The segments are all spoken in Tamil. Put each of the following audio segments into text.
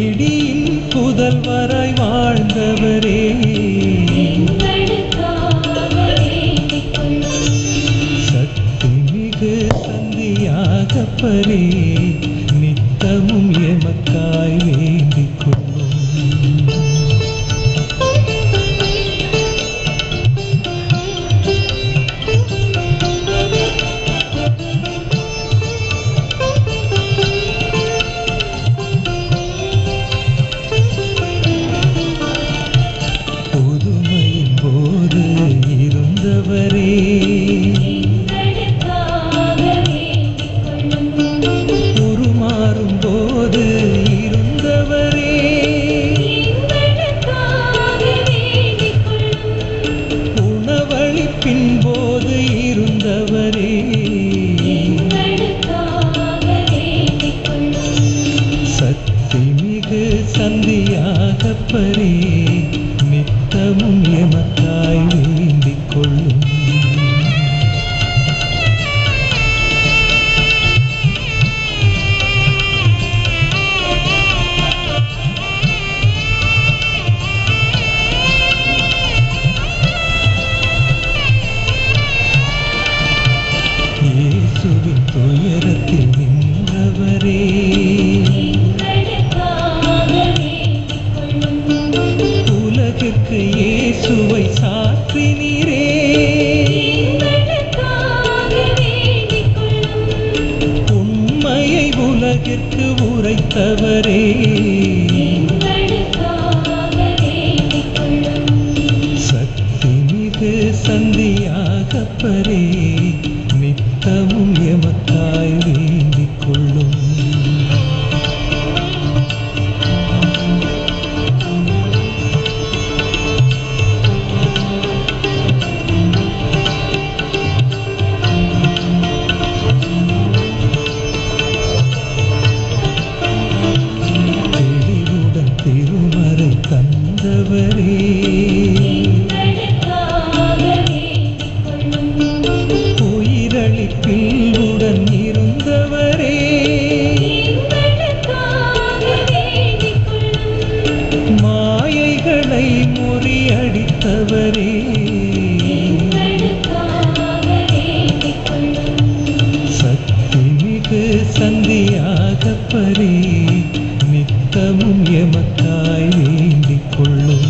இடியின் புதல்வராய் வாழ்ந்தவரே, சக்தி மிகு சந்தியாகப்பரே, நித்தமும் எமக்காய் வேண்டிக் கொள்ளும். புதுமையின் போது இருந்தவரே, உருமாறும் போது இருந்தவரே, உணவளிப்பின் போது இருந்தவரே, சக்தி மிகு சந்தியாகப்பரே, நித்தமும் எமக்காய் வேண்டிக் கொள்ளும். இயேசுவின் துயரத்தில் நின்றவரே, உலகிற்கு இயேசுவை சாற்றினீரே, உண்மையை உலகிற்கு உரைத்தவரே, சக்தி மிகு சந்தியாகப்பரே, நித்தமும் எமக்காய் வேண்டிக் கொள்ளும். தெளிவுடன் திருமறை தந்தவரே, உயிரளிப்பில் உடன் இருந்தவரே, மாயைகளை முறியடித்தவரே, சக்தி மிகு சந்தியாகப்பரே, நித்தமும் எமக்காய் வேண்டிக் கொள்ளும்.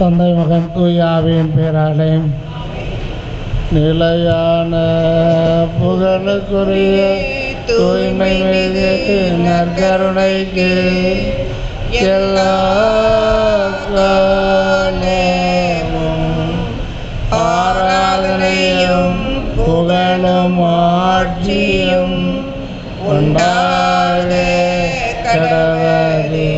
தந்தை மகன் தூயாவின் பேராலே நிலையான புகழுக்குரிய தூய்மை மீது நற்கருணைக்கு எல்லா ஆராதனையும் புகழும் ஆட்சியும் உண்டாக கடவுளே.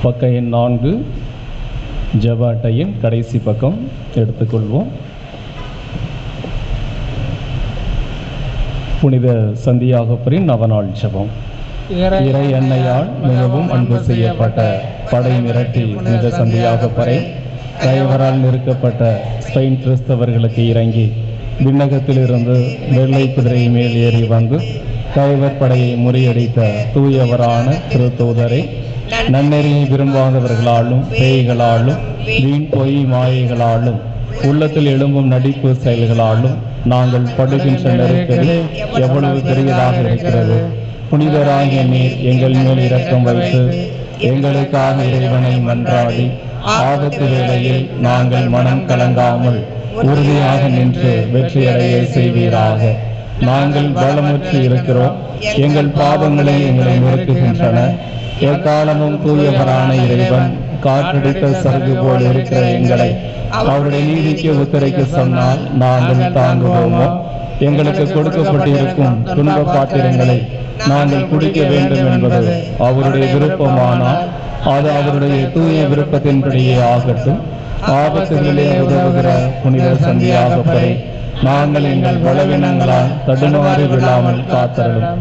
பக்க எண் 4 ஜெப அட்டையின் கடைசி பக்கம் எடுத்துக்கொள்வோம். புனித சந்தியாகப்பரின் நவநாள் ஜெபம். இறை அன்னையால் மிகவும் அன்பு செய்யப்பட்ட படை மிரட்டி புனித சந்தியாகப்பரை தலைவரால் நிறுக்கப்பட்ட ஸ்பெயின் கிறிஸ்தவர்களுக்கு இறங்கி விண்ணகத்திலிருந்து வெள்ளை குதிரை மேல் ஏறி வந்து தலைவர் படையை முறியடித்த தூயவரான திருத்தூதரை நன்னெறியை விரும்பாதவர்களாலும் பேய்களாலும் வீண் பொய் மாயைகளாலும் உள்ளத்தில் எழும்பும் நடிப்பு செயல்களாலும் நாங்கள் படுகின்ற நெருக்கடி எவ்வளவு பெரியதாக இருக்கிறது. புனிதராகிய நீர் எங்கள் மேல் இரக்கம் வைத்து எங்களுக்காக இறைவனை மன்றாடி ஆபத்து வேளையில் நாங்கள் மனம் கலங்காமல் உறுதியாக நின்று வெற்றியடைய செய்வீராக. நாங்கள் பலமுற்று இருக்கிறோம். எங்கள் பாவங்களை எங்களை நிறுத்துகின்றன. எக்காலமும் தூயவரான இறைவன் காற்றடித்த சருகு போல் இருக்கிற எங்களை அவருடைய நீதிக்கு உத்தரைக்கு சொன்னால் நாங்கள் தாங்குவோமோ? எங்களுக்கு கொடுக்கப்பட்டிருக்கும் துன்ப பாத்திரங்களை நாங்கள் குடிக்க வேண்டும் என்பது அவருடைய விருப்பமானால் அது அவருடைய தூய விருப்பத்தின்படியே ஆகட்டும். ஆபத்துகளிலே உதவுகிற புனித சந்தியாகப்பரை நாங்கள் எங்கள் பலவீனங்களால் தடுமாறி விழாமல் காத்தருளும்.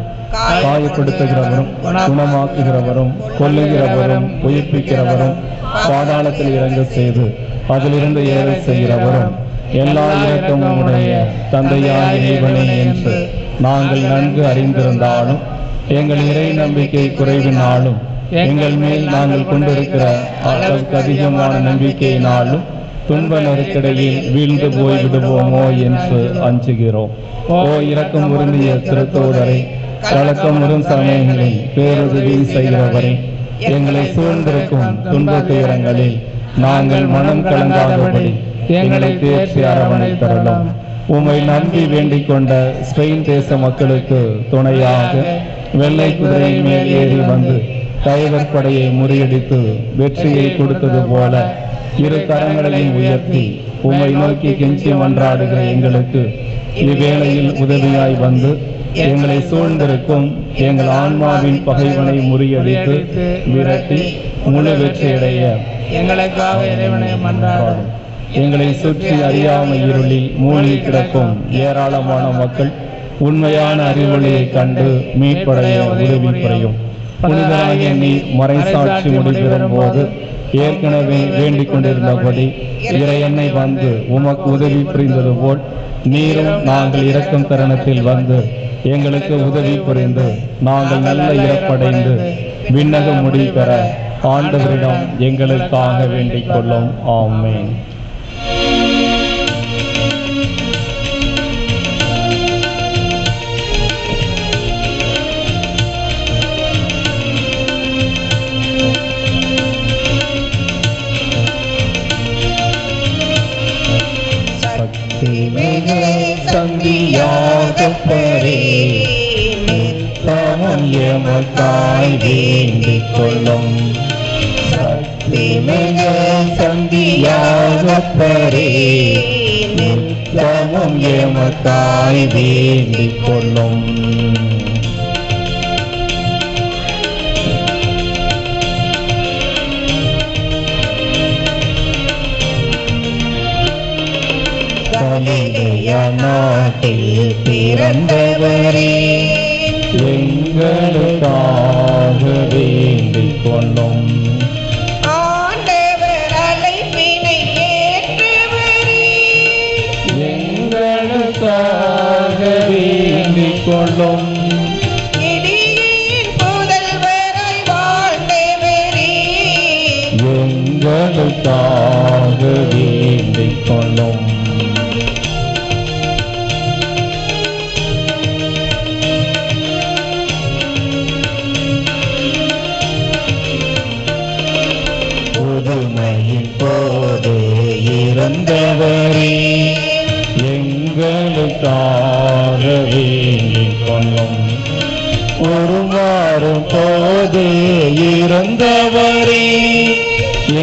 காயப்படுத்துகிறவரும் குணமாக்குகிறவரும் கொல்லுகிறவரும் உயிர்ப்பிக்கிறவரும் பாதாளத்தில் இறங்க செய்து அதிலிருந்து ஏற செய்கிறவரும் எல்லா இரக்கமும் உடைய தந்தையாய் இறைவனே என்று நாங்கள் நன்கு அறிந்திருந்தாலும் எங்கள் இறை நம்பிக்கை குறைவினாலும் எங்கள் மேல் நாங்கள் கொண்டிருக்கிற அளவுக்கு அதிகமான நம்பிக்கையினாலும் துன்ப நெருக்கடியில் வீழ்ந்து போய் விடுவோமோ என்று அஞ்சுகிறோம். ஓ இரக்கம் உருந்திய திருத்தூதரை, கலக்கம் வரும் சமயங்களில் பேருதவி செய்கிறவரை, எங்களை சூழ்ந்திருக்கும் துன்ப துயரங்களில் நாங்கள் மனம் கலங்காதபடி எங்களை தேர்ச்சி அரவணைத்தருளும். உம்மை நம்பி வேண்டிக் கொண்ட ஸ்பெயின் தேச மக்களுக்கு துணையாக வெள்ளை குதிரை மேல் ஏறி வந்து தலைவர் படையை முறியடித்து வெற்றியை கொடுத்தது போல இரு கரங்களையும் உயர்த்தி உம்மை நோக்கி கெஞ்சி மன்றாடுகிற எங்களுக்கு இவ்வேளையில் உதவியாய் வந்து எங்களை சூழ்ந்திருக்கும் எங்கள் ஆன்மாவின் பகைவனை முறியடித்து விரட்டி முழு வெற்றியடைய எங்களுக்காக இறைவனை மன்றாடும். எங்களை சுற்றி அறியாமை இருளில் மூழ்கி கிடக்கும் ஏராளமான மக்கள் உண்மையான அறிவொளியை கண்டு மீட்படைய உதவி புரியும். புனிதராகிய நீர் மறைசாட்சி முடிபெறும் போது ஏற்கனவே வேண்டிக் கொண்டிருந்தபடி இறையன்னை வந்து உமக்கு உதவி புரிந்தது போல் நீரும் நாங்கள் இறக்கும் தருணத்தில் வந்து எங்களுக்கு உதவி புரிந்து நாங்கள் நல்ல இறப்படைந்து விண்ணக முடி பெற ஆண்டவரிடம் எங்களுக்காக வேண்டிக் கொள்ளும். ஆமென். சந்தியாகப்பரே நித்தமும் எமக்காய் வேண்டிக் கொள்ளும். சந்திமிக சந்தியாகப்பரே நித்தமும் எமக்காய் வேண்டிக் கொள்ளும். கலிலேயா நாட்டில் பிறந்தவரே எங்களுக்காக வேண்டிக் கொள்ளும். ஆண்டவர் அழைப்பினை ஏற்றவரே எங்களுக்காக வேண்டிக் கொள்ளும். இடியின் புதல்வராய் வாழ்ந்தவரே எங்களுக்காக வேண்டிக் கொள்ளும். புதுமையின் போது இறந்தவரே எங்களுக்காக வேண்டிக் கொள்ளும். உருமாறும் போது இறந்தவரே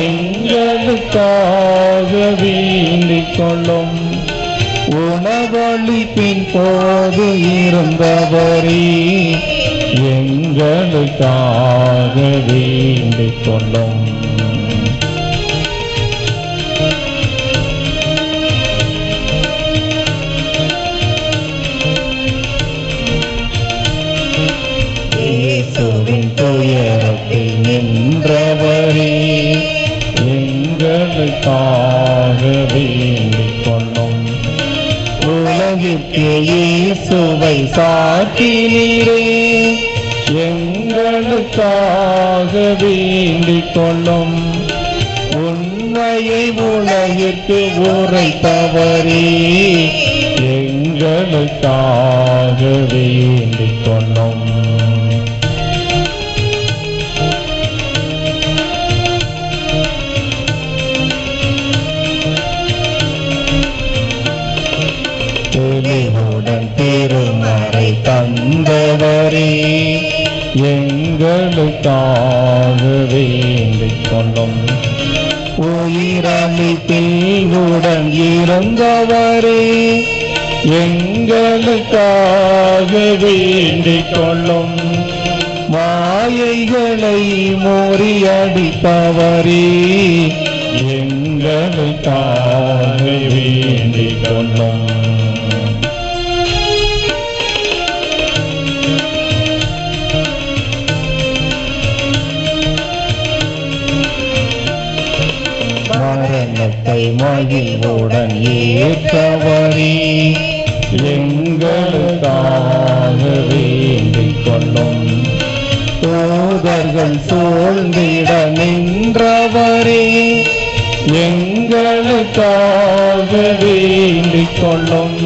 எங்களுக்காக வேண்டிக் கொள்ளும். உணவளிப்பின் போது இருந்தவரே எங்களுக்காக வேண்டிக் கொள்ளும். இயேசுவின் துயரத்தில் நின்றவரே எங்களுக்காக வேண்டிக் கொள்ளும். உலகிற்கு இயேசுவை சாட்டினீரே எங்களுக்காக வேண்டிக் கொள்ளும். உண்மையை உலகிற்கு உரைத்தவரே எங்களுக்காக வேண்டிக் கொள்ளும். தெளிவுடன் திருமறை தந்தவரே எங்களுக்காக வேண்டிக் கொள்ளும். உயிரளித்தீவுடன் இருந்தவரே எங்களுக்காக வேண்டிக் கொள்ளும். மாயைகளை முறியடிப்பவரே எங்களுக்காக வேண்டிக் கொள்ளும். மரணத்தை மகிழ்வுடன் ஏற்றவரே எங்களுக்காக வேண்டிக் கொள்ளும். தூதர்கள் சூழ்ந்திட நின்றவரே எங்களுக்காக வேண்டிக் கொள்ளும்.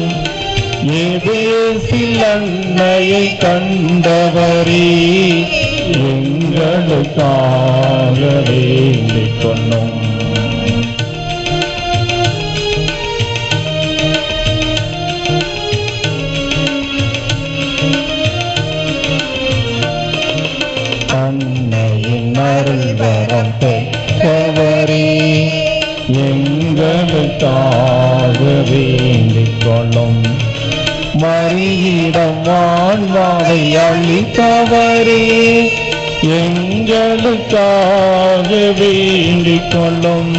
எபேசில் அன்னையை கண்டவரே எங்களுக்காக வேண்டிக் கொள்ளும். அன்னையின் அருள் வரம் பெற்றவரே எங்களுக்காக வேண்டிக் கொள்ளும். மரியிடம் வாழ்வாவை அளித்தவரே எங்களுக்காக வேண்டிக் கொள்ளும்.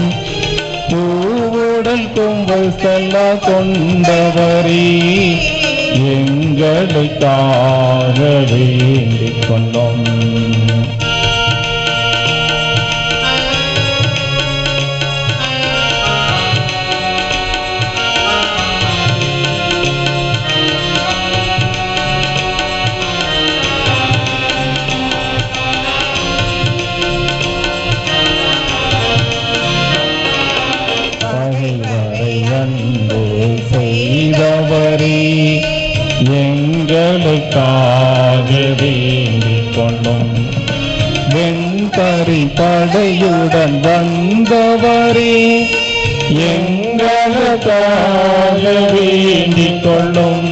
பூவுடல் கும்பல் செல்ல கொண்டவரே எங்களுக்காக வேண்டிக் கொள்ளும். பகைவரை அன்பு செய்தவரே எங்களுக்காக வேண்டிக் கொள்ளும். வெண்கரி படையுடன் வந்தவரே எங்களுக்காக வேண்டிக் கொள்ளும்.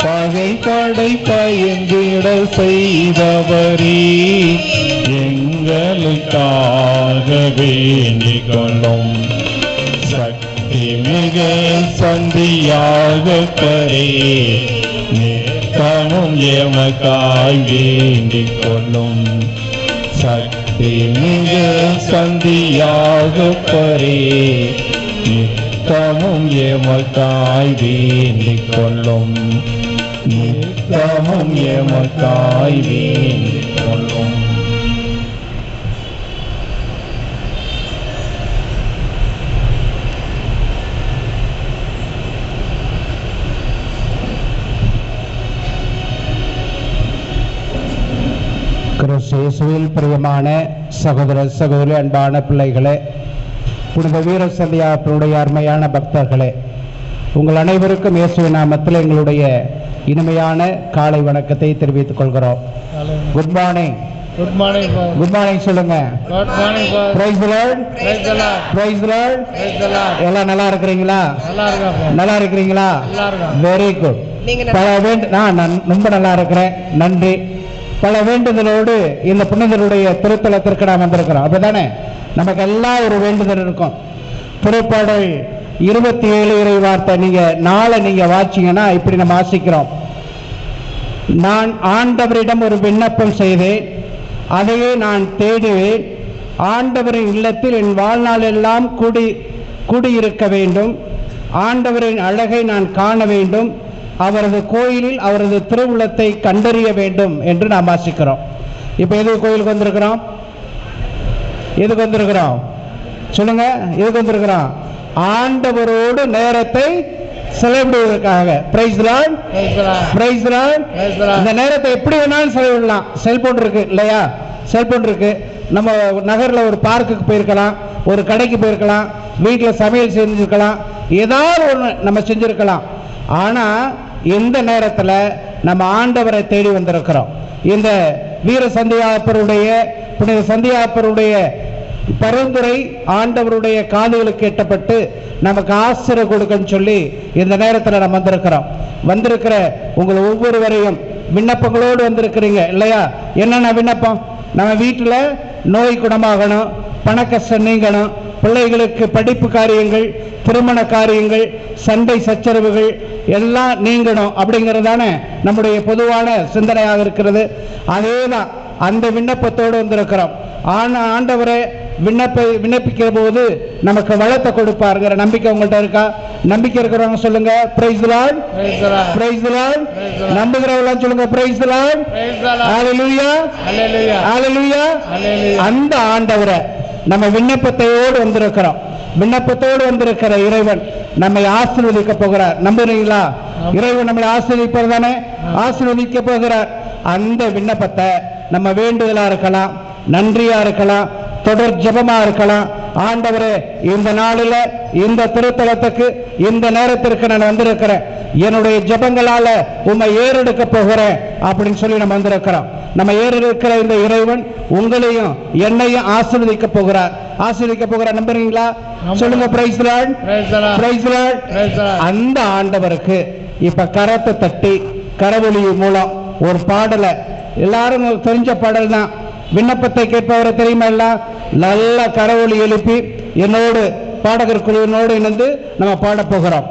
பகை படை பயந்திட செய்தவரே எங்களுக்காக வேண்டிக் கொள்ளும். சக்தி மிகு சந்தியாக பரே நித்தமும் எமக்காய் வேண்டிக் கொள்ளும் சக்தி மிகு சந்தியாக பரே நித்தமும் எமக்காய் வேண்டிக் கொள்ளும் நித்தமும் எமக்காய் வேண்டிக் கொள்ளும். கிறிஸ்துவில் பிரியமான சகோதர சகோதரி, அன்பான பிள்ளைகளே, புனித வீர சந்தியாப்பருடைய அருமையான பக்தர்களே, உங்கள் அனைவருக்கும் இயேசுவின் நாமத்தில் எங்களுடைய இனிமையான காலை வணக்கத்தை தெரிவித்துக் கொள்கிறோம். Good morning. Good morning. Good morning சொல்லுங்க. Good morning. Praise the lord. Praise the lord. Praise the lord. Praise the lord. எல்லாம் நல்லா இருக்கிறீங்களா? நல்லா இருக்கேன். நல்லா இருக்கிறீங்களா? நல்லா இருக்கேன். Very good. நான் ரொம்ப நல்லா இருக்கிறேன். நன்றி. பல வேண்டுதலோடு இந்த புனிதருடைய திருத்தலத்திற்கு நாம் வந்திருக்கிறோம். அப்படிதானே? நமக்கு எல்லாம் ஒரு வேண்டுதல் இருக்கும். புறப்பாடல் 27 இறை வார்த்தை நீங்க நாளை நீங்க வாசிங்கன்னா இப்படி நம்ம வாசிக்கிறோம். நான் ஆண்டவரிடம் ஒரு விண்ணப்பம் செய்தேன், அதையே நான் தேடுவேன். ஆண்டவரின் இல்லத்தில் என் வாழ்நாள் எல்லாம் குடியிருக்க வேண்டும். ஆண்டவரின் அழகை நான் காண வேண்டும். அவரது கோயிலில் அவரது திருவுள்ளத்தை கண்டறிய வேண்டும் என்று நாம் வாசிக்கிறோம். இப்ப எது கோயிலுக்கு வந்திருக்கிறோம்? எதுக்கு வந்திருக்கிறோம் சொல்லுங்க? எதுக்கு வந்திருக்கிறோம்? ஆண்டவரோடு நேரத்தை செலவிடுவதற்காக. Praise the lord. Praise the lord. இந்த நேரத்தை எப்படி வேணாலும் செலவிடலாம். செல்போன் இருக்கு இல்லையா? செல்போன் இருக்கு. நம்ம நகர்ல ஒரு பார்க்குக்கு போயிருக்கலாம், ஒரு கடைக்கு போயிருக்கலாம், வீட்டில் சமையல் செஞ்சிருக்கலாம், ஏதாவது ஒன்று நம்ம செஞ்சிருக்கலாம். ஆனா இந்த நேரத்தில் நம்ம ஆண்டவரை தேடி வந்திருக்கிறோம். இந்த வீர சந்தியாப்பருடைய புனித சந்தியாப்பருடைய பரிந்துரை ஆண்டவருடைய காதுகளுக்கு எட்டப்பட்டு நமக்கு ஆசிரியர் கொடுக்கன்னு சொல்லி இந்த நேரத்தில் நம்ம வந்திருக்கிற உங்கள் ஒவ்வொருவரையும் விண்ணப்பங்களோடு வந்திருக்கிறீங்க இல்லையா? என்னென்ன விண்ணப்பம்? நம்ம வீட்டில் நோய் குணமாகணும், பண கஷ்டம் நீங்கணும், பிள்ளைகளுக்கு படிப்பு காரியங்கள், திருமண காரியங்கள், சண்டை சச்சரவுகள் எல்லாம் நீங்கணும் அப்படிங்கிறதான நம்முடைய பொதுவான சிந்தனையாக இருக்கிறது. அதேதான் அந்த விண்ணப்பத்தோடு வந்திருக்கிறோம். ஆண்டவரை விண்ணப்பிக்கிற போது நமக்கு வளத்தை கொடுப்பாருங்கிற நம்பிக்கை உங்கள்கிட்ட இருக்கா? நம்பிக்கை இருக்கிறவங்க சொல்லுங்க praise the lord. Praise the lord. நம்புகிறவங்க சொல்லுங்க பிரைஸ் தி லார்ட். ஹalleluya. ஹalleluya. அந்த ஆண்டவரை நம்ம விண்ணப்பத்தோடு வந்திருக்கிறோம். விண்ணப்பத்தோடு வந்திருக்கிற இறைவன் நம்மை ஆசீர்வதிக்க போகிறார். நம்புறீங்களா? இறைவன் நம்மை ஆசீர்வதிப்பது தானே? ஆசீர்வதிக்க போகிறார். அந்த விண்ணப்பத்தை நம்ம வேண்டுதலா இருக்கலாம், நன்றியா இருக்கலாம், தொடர் ஜெபமா இருக்கலாம். ஆண்டவரே, இந்த நாளில் இந்த திருத்தலத்துக்கு இந்த நேரத்திற்கு நான் வந்திருக்கிறேன், என்னுடைய ஜெபங்களால உம்மை ஏறெடுக்க போகிறேன் அப்படின்னு சொல்லி நம்ம வந்திருக்கிறோம். நம்ம ஏறெடுக்கிற இந்த இறைவன் உங்களையும் என்னையும் ஆசீர்வதிக்க போகிறார். ஆசீர்வதிக்க போகிறார். நம்புறீங்களா? சொல்லுங்க praise the lord. Praise the Lord. அந்த ஆண்டவருக்கு இப்ப கரத்தை தட்டி கரவொலி மூலம் ஒரு பாடலை, எல்லாரும் தெரிஞ்ச பாடல் தான், விண்ணப்பத்தை கேட்பவரை தெரியுமா? எல்லாம் நல்ல கரவொலி எழுப்பி என்னோடு பாடகர் குழுவினோடு இணைந்து நம்ம பாட போகிறோம்.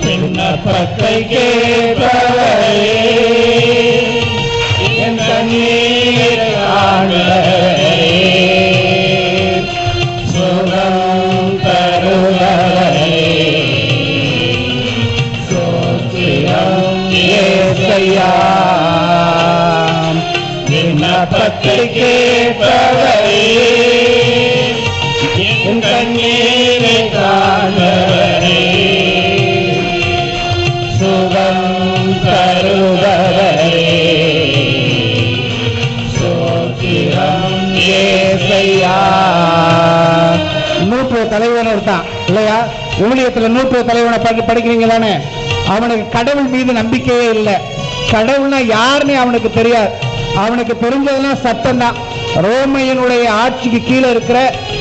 விண்ணப்பத்தை கேட்பவரே, என் கண்ணீரை ஆண்டவரே, சுகம் தருபவரே, சோத்திரம் இயேசையா. விண்ணப்பத்தை கேட்பவரே, என் கண்ணீரை ஆண்டவரே, சுகம் தருபவரே, சோத்திரம் இயேசையா. நூற்று தலைவன் இருக்கான் இல்லையா? ஊழியத்தில் நூற்று தலைவனை படிக்கிறீங்க தானே? அவனுக்கு கடவுள் மீது நம்பிக்கையே இல்லை. கடவுள்னா யாருன்னு அவனுக்கு தெரியாது. அவனுக்கு தெரிஞ்சதுன்னா சட்டம் தான். ரோமையினுடைய ஆட்சிக்கு கீழே இருக்கிற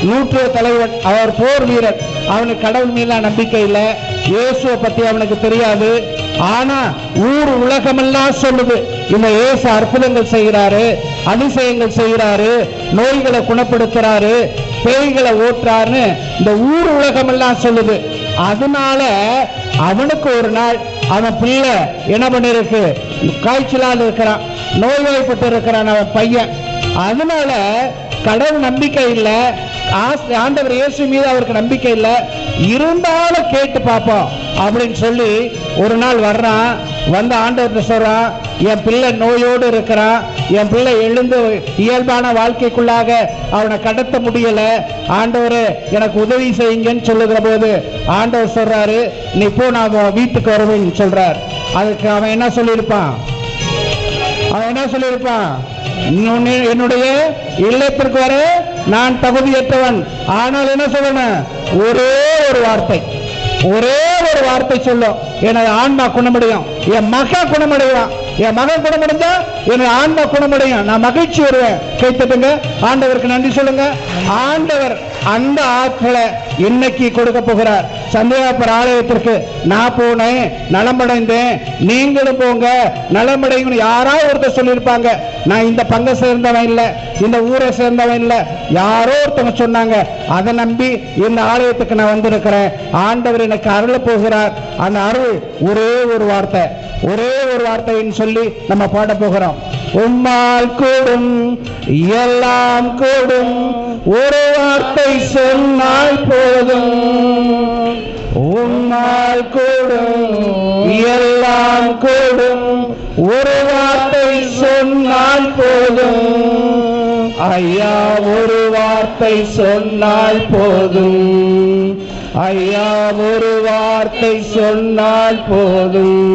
நூற்று தலைவன், அவர் போர் வீரர். அவனுக்கு கடவுள் மீது நம்பிக்கை இல்லை, இயேசுவை பத்தி அவனுக்கு தெரியாது. ஆனா ஊர் உலகமெல்லாம் சொல்லுது, இந்த இயேசு அற்புதங்கள் செய்கிறாரு, அதிசயங்கள் செய்கிறாரு, நோய்களை குணப்படுத்துறாரு, பேய்களை ஓட்டுறாருன்னு இந்த ஊர் உலகமெல்லாம் சொல்லுது. அதனால அவனுக்கு ஒரு நாள் அவன் பிள்ளை என்ன பண்ணிருக்கு, காய்ச்சலால் இருக்கிறான், நோய்வாய்ப்பட்டு இருக்கிறான் அவன் பையன். அதனால கடவுள் நம்பிக்கை இல்லை, ஆண்டவர் இயேசு மீது அவருக்கு நம்பிக்கை இல்லை, இருந்தாலும் கேட்டு பார்ப்போம் அப்படின்னு சொல்லி ஒரு நாள் வர்றான். வந்து ஆண்டவர்கிட்ட சொல்றான், என் பிள்ளை நோயோடு இருக்கிறான், என் பிள்ளை எழுந்து இயல்பான வாழ்க்கைக்குள்ளாக அவனை கடத்த முடியல, ஆண்டவர் எனக்கு உதவி செய்யுங்கன்னு சொல்லுகிற போது ஆண்டவர் சொல்றாரு, நீ போ, நான் வீட்டுக்கு வருவேன்னு சொல்றார். அதுக்கு அவன் என்ன சொல்லியிருப்பான், என்னுடைய இல்லத்திற்கு வர நான் தகுதியற்றவன். ஆனால் என்ன சொல்லணும், ஒரே ஒரு வார்த்தை சொல்லும், எனது ஆன்மா குணமடையும், என் மகன் குணமடைவான். என் மகன் குணமடைஞ்சா எனது ஆன்மா குணமடையும், நான் மகிழ்ச்சி வருவேன். கேட்டுட்டுங்க, ஆண்டவருக்கு நன்றி சொல்லுங்க. ஆண்டவர் அந்த ஆட்களை இன்னைக்கு கொடுக்க போகிறார். சந்தியாபுர ஆலயத்திற்கு நான் போனேன், நலமடைந்தேன், நீங்களும் போங்க நலமடையும். யாராவது ஒருத்தர் சொல்லியிருப்பாங்க, நான் இந்த பங்கை சேர்ந்தவன் இல்லை, இந்த ஊரை சேர்ந்தவன் இல்லை, யாரோ ஒருத்தவங்க சொன்னாங்க. அதை நம்பி இந்த ஆலயத்துக்கு நான் வந்திருக்கிறேன். ஆண்டவர் எனக்கு அருள போகிறார். அந்த அருள் ஒரே ஒரு வார்த்தைன்னு சொல்லி நம்ம பாட போகிறோம். உம்மால் கூடும் எல்லாம் கூடும், ஒரு வார்த்தை சொன்னால் போதும். உம்மால் கூடும் எல்லாம் கூடும், ஒரு வார்த்தை சொன்னால் போதும். ஐயா ஒரு வார்த்தை சொன்னால் போதும், ஐயா ஒரு வார்த்தை சொன்னால் போதும்.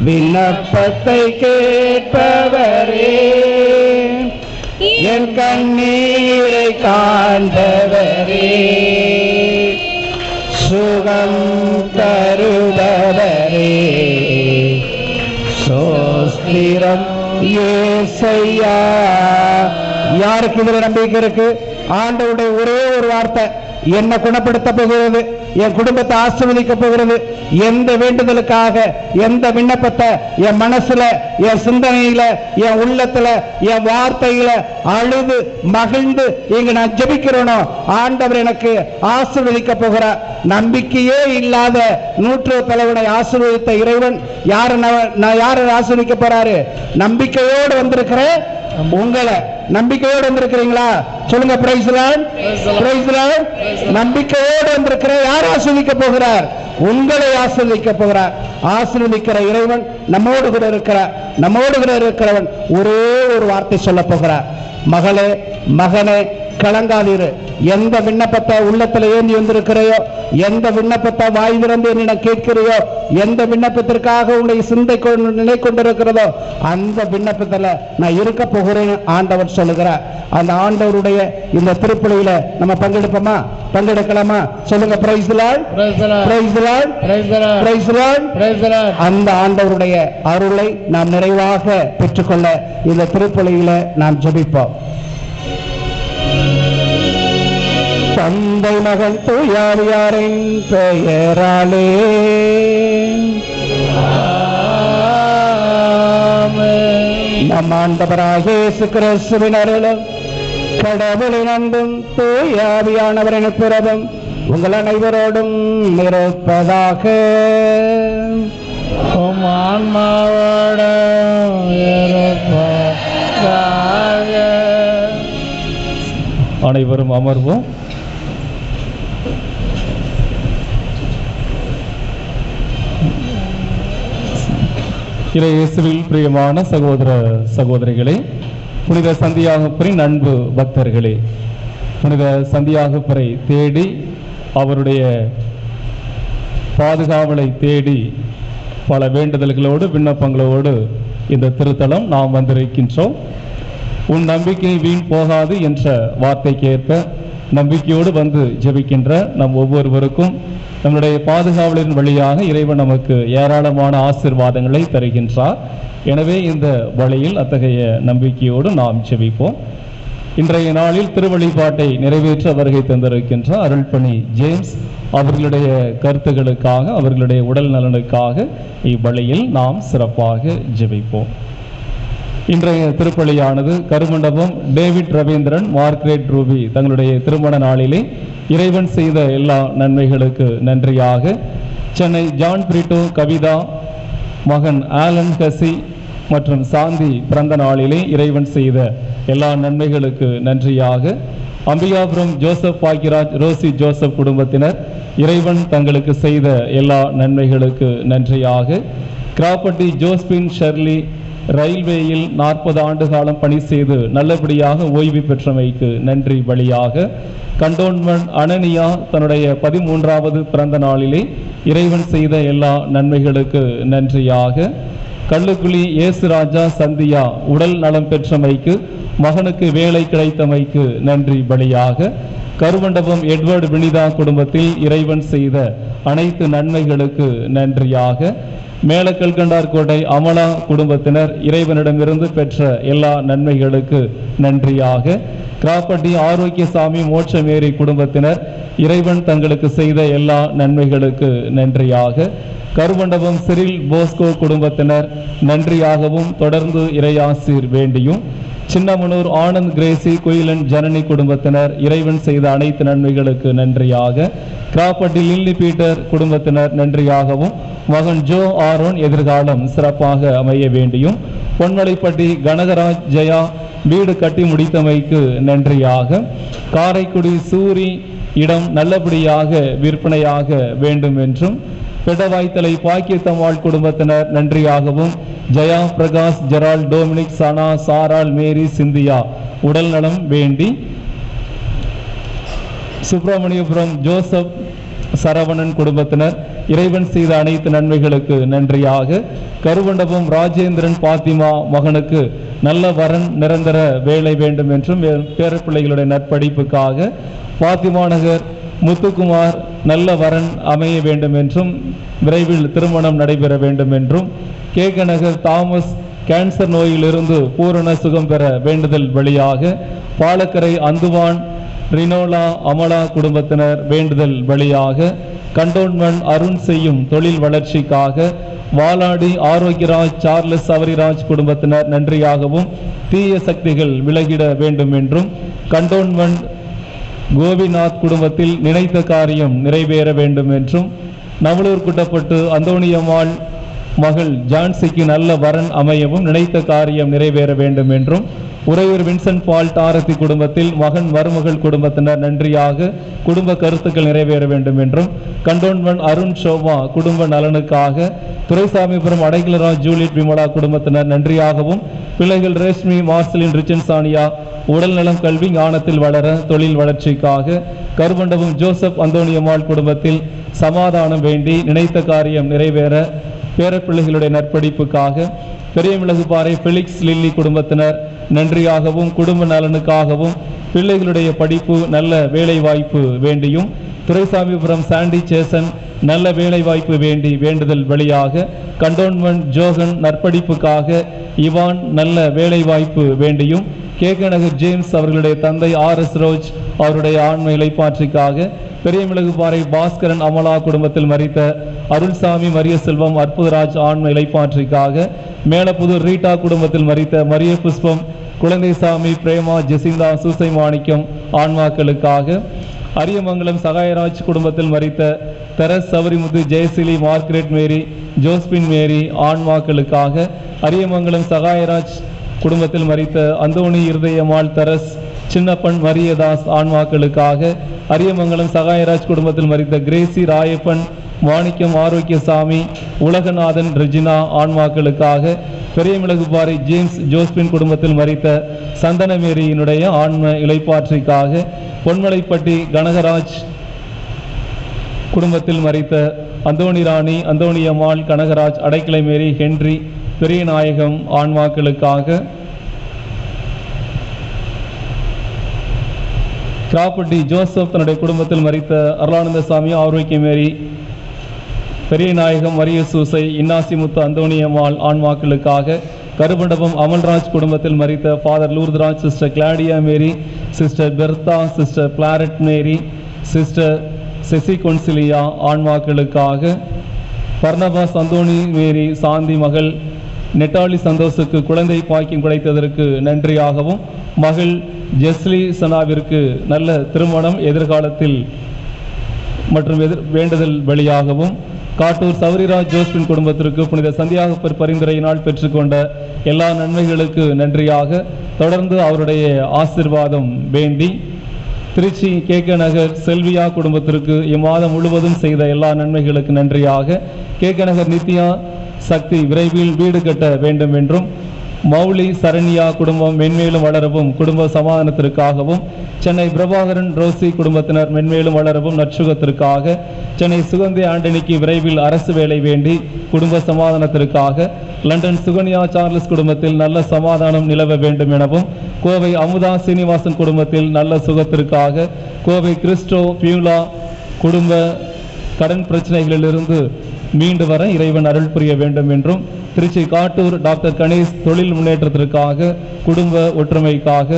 விண்ணப்பத்தை கேட்பவரே, என் கண்ணீரை காண்பவரே, சுகம் தருபவரே, சோஸ்திரம் ஏசையா. யாருக்கு இதுல நம்பிக்கை இருக்கு? ஆண்டவருடைய ஒரே ஒரு வார்த்தை என்ன குணப்படுத்த போகிறது, என் குடும்பத்தை ஆசீர்வதிக்க போகிறது. எந்த வேண்டுதலுக்காக, எந்த விண்ணப்பத்தை என் மனசுல, என் சிந்தனையில, என் உள்ளத்துல, என் வார்த்தையில அழுது மகிழ்ந்து இங்க நான் ஜெபிக்கிறேனோ, ஆண்டவர் எனக்கு ஆசீர்வதிக்க போகிறார். நம்பிக்கையே இல்லாத நூற்று தலைவனை ஆசீர்வதித்த இறைவன் யாரை ஆசீர்வதிக்க போறாரு? நம்பிக்கையோடு வந்திருக்கிறேன். உங்களை நம்பிக்கையோடு வந்திருக்கிறீங்களா? சொல்லுங்க, பிரைஸ் லார்ட், பிரைஸ் லார்ட். நம்பிக்கையோடு வந்திருக்கிற யார் ஆசீர்வதிக்க போகிறார்? உங்களை ஆசீர்வதிக்க போகிறார். ஆசீர்வதிக்கிற இறைவன் நம்மோடு கூட இருக்கிறார். நம்மோடு கூட இருக்கிறவன் ஒரே ஒரு வார்த்தை சொல்ல போகிறார். மகளே, மகனே, கலங்காதீரு. எந்த விண்ணப்பத்தை உள்ளத்துல ஏந்தி வந்திருக்கிறையோ, எந்த விண்ணப்பத்தை வாய் திறந்து என்னிடம் கேட்கிறையோ, எந்த விண்ணப்பத்திற்காக உன்னுடைய சிந்தை நிலை கொண்டிருக்கிறதோ, அந்த விண்ணப்பத்துல நான் இருக்க போகிறேன் ஆண்டவர் சொல்லுகிறார். அந்த ஆண்டவருடைய இந்த திருப்பலியில நம்ம பங்கெடுப்போமா? பங்கெடுக்கலாமா? சொல்லுங்க, praise the lord, praise the lord, praise the Lord. அந்த ஆண்டவருடைய அருளை நாம் நிறைவாக பெற்றுக்கொள்ள இந்த திருப்பலியில நாம் ஜெபிப்போம். தந்தை, மகன், தூயாவியாரின் பெயராலே நம் ஆண்டவராகிய இயேசு கிறிஸ்துவின் அருளும் கடவுளின் அன்பும் தூயாவியானவரின் பிறவும் உங்கள் அனைவரோடும் இருப்பதாக. ஆன்மாவோடும் இருப்பதாக. அனைவரும் அமர்வோம். இயேசுவில் பிரியமான சகோதர சகோதரிகளே, புனித சந்தியாகப்பரின் அன்பு பக்தர்களே, புனித சந்தியாகப்பரை தேடி அவருடைய பாதுகாவலை தேடி பல வேண்டுதல்களோடு விண்ணப்பங்களோடு இந்த திருத்தலம் நாம் வந்திருக்கின்றோம். உன் நம்பிக்கை வீண் போகாது என்ற வார்த்தைக்கேற்ப நம்பிக்கையோடு வந்து ஜெபிக்கின்ற நம் ஒவ்வொருவருக்கும் நம்முடைய பாதுகாவலின் வழியாக இறைவன் நமக்கு ஏராளமான ஆசீர்வாதங்களை தருகின்றார். எனவே இந்த வழியில் அத்தகைய நம்பிக்கையோடு நாம் ஜெபிப்போம். இன்றைய நாளில் திருவழிபாட்டை நிறைவேற்ற வருகை தந்திருக்கின்ற அருள்பணி ஜேம்ஸ் அவர்களுடைய கருத்துக்களுக்காக, அவர்களுடைய உடல் நலனுக்காக இவ்வழியில் நாம் சிறப்பாக ஜெபிப்போம். இன்றைய திருப்பலியானது Karumandapam David Ravindran, Margaret Ruby தங்களுடைய திருமண நாளிலே இறைவன் செய்த எல்லா நன்மைகளுக்கு நன்றியாக, சென்னை ஜான் பிரிட்டோ கவிதா மகன் ஆலன் ஹசி மற்றும் சாந்தி பிறந்த நாளிலே இறைவன் செய்த எல்லா நன்மைகளுக்கு நன்றியாக, Ambikapuram Joseph Bakkiyaraj Rosy Joseph குடும்பத்தினர் இறைவன் தங்களுக்கு செய்த எல்லா நன்மைகளுக்கு நன்றியாக, கிராப்பட்டி ஜோஸ்பின் ஷெர்லி ரயில்வேயில் 40 ஆண்டு காலம் பணி செய்து நல்லபடியாக ஓய்வு பெற்றமைக்கு நன்றி வழியாக, கண்டோன்மெண்ட் அனனியா தன்னுடைய 13வது பிறந்த நாளிலே இறைவன் செய்த எல்லா நன்மைகளுக்கு நன்றியாக, கள்ளுக்குழி ஏசுராஜா சந்தியா உடல் நலம் பெற்றமைக்கு, மகனுக்கு வேலை கிடைத்தமைக்கு நன்றி பலியாக, கருமண்டபம் எட்வர்டு வினிதா குடும்பத்தில் இறைவன் செய்த அனைத்து நன்மைகளுக்கு நன்றியாக, மேலக்கல்கண்டார்கோட்டை அமலா குடும்பத்தினர் இறைவனிடமிருந்து பெற்ற எல்லா நன்மைகளுக்கு நன்றியாக, கிராப்பட்டி ஆரோக்கியசாமி மோட்சமேரி குடும்பத்தினர் இறைவன் தங்களுக்கு செய்த எல்லா நன்மைகளுக்கு நன்றியாக, கருமண்டபம் சிறில் போஸ்கோ குடும்பத்தினர் நன்றியாகவும் தொடர்ந்து இறையாசீர் வேண்டியும், சின்னமனூர் ஆனந்த் கிரேசி குயிலன் ஜனனி குடும்பத்தினர் இறைவன் செய்த அனைத்து நன்மைகளுக்கு நன்றியாக, கிராப்பட்டி லில்லி பீட்டர் குடும்பத்தினர் நன்றியாகவும், மகன் ஜோ ஆரோன் எதிர்காலம் சிறப்பாக அமைய வேண்டியும், பொன்மலைப்பட்டி கனகராஜ் ஜெயா வீடு கட்டி முடித்தமைக்கு நன்றியாக, காரைக்குடி சூரி இடம் நல்லபடியாக விற்பனையாக வேண்டும் என்றும், பெடவாய்த்தலை பாக்கியத்தம்மாள் குடும்பத்தினர் நன்றியாகவும், ஜெயா பிரகாஷ் ஜெரால் டோமினிக் சனா சாரால் மேரி சிந்தியா உடல் நலம் வேண்டி, சுப்பிரமணியபுரம் ஜோசப் சரவணன் குடும்பத்தினர் இறைவன் செய்த அனைத்து நன்மைகளுக்கு நன்றியாக, கருமண்டபம் ராஜேந்திரன் பாத்திமா மகனுக்கு நல்ல வரன் நிரந்தர வேலை வேண்டும் என்றும், பேரப்பிள்ளைகளுடைய நற்படிப்புக்காக பாத்திமா நகர் முத்துக்குமார் நல்ல வரன் அமைய வேண்டும் என்றும், விரைவில் திருமணம் நடைபெற வேண்டும் என்றும், கேக நகர் தாமஸ் கேன்சர் நோயிலிருந்து பூரண சுகம் பெற வேண்டுதல் வழியாக, பாலக்கரை அந்துவான் ரினோலா அமலா குடும்பத்தினர் வேண்டுதல் வழியாக, கண்டோன்மெண்ட் அருண் செய்யும் தொழில் வளர்ச்சிக்காக, வாலாடி ஆரோக்கியராஜ் சார்லஸ் அவரிராஜ் குடும்பத்தினர் நன்றியாகவும், தீய சக்திகள் விலகிட வேண்டும் என்றும், கண்டோன்மெண்ட் கோபிநாத் குடும்பத்தில் நினைத்த காரியம் நிறைவேற வேண்டும் என்றும், நவலூர் குட்டப்பட்டு அந்தோணியம்மாள் மகள் ஜான்சிக்கு நல்ல வரன் அமையவும் நினைத்த காரியம் நிறைவேற வேண்டும் என்றும், உறையூர் வின்சென்ட் பால் டாரத்தி குடும்பத்தில் மகன் மருமகள் குடும்பத்தினர் நன்றியாக குடும்ப கருத்துக்கள் நிறைவேற வேண்டும் என்றும், கண்டோன்மெண்ட் அருண் சோபா குடும்ப நலனுக்காக, துரைசாமிபுரம் அடைக்கலராஜ் ஜூலியட் விமலா குடும்பத்தினர் நன்றியாகவும், பிள்ளைகள் ரேஷ்மி மார்சலின் ரிச்சன் சானியா உடல் நலம் கல்வி ஞானத்தில் வளர தொழில் வளர்ச்சிக்காக, கருமண்டபம் ஜோசப் அந்தோணியம்மாள் குடும்பத்தில் சமாதானம் வேண்டி நினைத்த காரியம் நிறைவேற பேரப்பிள்ளைகளுடைய நற்படிப்புக்காக, பெரியமிளகுபாறை பெலிக்ஸ் லில்லி குடும்பத்தினர் நன்றியாகவும் குடும்ப நலனுக்காகவும், பிள்ளைகளுடைய படிப்பு நல்ல வேலை வாய்ப்பு வேண்டியும், துரைசாமிபுரம் சாண்டி சேசன் நல்ல வேலை வாய்ப்பு வேண்டி வேண்டுதல் வழியாக, கண்டோன்மெண்ட் ஜோகன் நற்படிப்புக்காக இவான் நல்ல வேலை வாய்ப்பு வேண்டியும், கேகநகர் ஜேம்ஸ் அவர்களுடைய தந்தை RS ரோஜ் அவருடைய ஆன்ம இலைப்பாற்றிக்காக, பெரியமிளகுபாறை பாஸ்கரன் அமலா குடும்பத்தில் மரித்த அருள்சாமி மரிய செல்வம் அற்புதராஜ் ஆன்ம இலைப்பாற்றிக்காக, மேலப்புதூர் ரீட்டா குடும்பத்தில் மரித்த மரிய புஷ்பம் குழந்தைசாமி பிரேமா ஜெசிந்தா சூசை மாணிக்கம் ஆன்மாக்களுக்காக, அரியமங்கலம் சகாயராஜ் குடும்பத்தில் மரித்த Therese Savarimuthu Jayaseeli Margaret Mary Josephine Mary ஆன்மாக்களுக்காக, அரியமங்கலம் சகாயராஜ் குடும்பத்தில் மரித்த அந்தோணி இருதயமாள் தெரஸ் சின்னப்பன் மரியதாஸ் ஆன்மாக்களுக்காக, அரியமங்கலம் சகாயராஜ் குடும்பத்தில் மரித்த கிரேசி ராயப்பன் மாணிக்கம் ஆரோக்கியசாமி உலகநாதன் ரெஜினா ஆன்மாக்களுக்காக, பெரியமிளகுபாறை ஜேம்ஸ் ஜோஸ்பின் குடும்பத்தில் மரித்த சந்தனமேரியினுடைய ஆன்ம இலைப்பாற்றிக்காக, பொன்மலைப்பட்டி கனகராஜ் குடும்பத்தில் மரித்த அந்தோணி ராணி அந்தோணியம்மாள் கனகராஜ் அடைக்கலை மேரி ஹென்றி பெரியநாயகம் ஆன்மாக்களுக்காக, கிராப்பட்டி ஜோசப் தன்னுடைய குடும்பத்தில் மரித்த அருளானந்த சாமி ஆரோக்கியமேரி பெரியநாயகம் மரிய சூசை இன்னாசிமுத்து அந்தோணியம்மாள் ஆன்மாக்களுக்காக, கருமண்டபம் அமல்ராஜ் குடும்பத்தில் மரித்த ஃபாதர் லூர்தராஜ், சிஸ்டர் கிளாடியா மேரி, சிஸ்டர் பெர்தா, சிஸ்டர் பிளாரட் மேரி, சிஸ்டர் செசி கொன்சிலியா ஆன்மாக்களுக்காக, பர்னபாஸ் அந்தோணி மேரி சாந்தி மகள் நெட்டாலி சந்தோஷுக்கு குழந்தை பாக்கியம் கிடைத்ததற்கு நன்றியாகவும், மகள் ஜெஸ்லி சனாவிற்கு நல்ல திருமணம் எதிர்காலத்தில் மற்றும் வேண்டுதல் வழியாகவும், காட்டூர் சௌரிராஜ் ஜோஸ்பின் குடும்பத்திற்கு புனித சந்தியாகப்பர் பரிந்துரையினால் பெற்றுக்கொண்ட எல்லா நன்மைகளுக்கு நன்றியாக தொடர்ந்து அவருடைய ஆசிர்வாதம் வேண்டி, திருச்சி கேக நகர் செல்வியா குடும்பத்திற்கு இம்மாதம் முழுவதும் செய்த எல்லா நன்மைகளுக்கு நன்றியாக, கேக நகர் நித்யா சக்தி விரைவில் வீடு கட்ட வேண்டும் என்றும், மௌலி சரண்யா குடும்பம் மென்மேலும் வளரவும் குடும்ப சமாதானத்திற்காகவும், சென்னை பிரபாகரன் ரோசி குடும்பத்தினர் மென்மேலும் வளரவும் நற்சுகத்திற்காக, சென்னை சுகந்தி ஆண்டனிக்கு விரைவில் அரசு வேலை வேண்டி குடும்ப சமாதானத்திற்காக, லண்டன் சுகன்யா சார்லஸ் குடும்பத்தில் நல்ல சமாதானம் நிலவ வேண்டும் எனவும், கோவை அமுதா சீனிவாசன் குடும்பத்தில் நல்ல சுகத்திற்காக, கோவை கிறிஸ்டோ பியூலா குடும்ப கடன் பிரச்சனைகளிலிருந்து மீண்டு வர இறைவன் அருள் புரிய வேண்டும் என்றும், திருச்சி காட்டூர் டாக்டர் கணேஷ் தொழில் முன்னேற்றத்திற்காக குடும்ப ஒற்றுமைக்காக,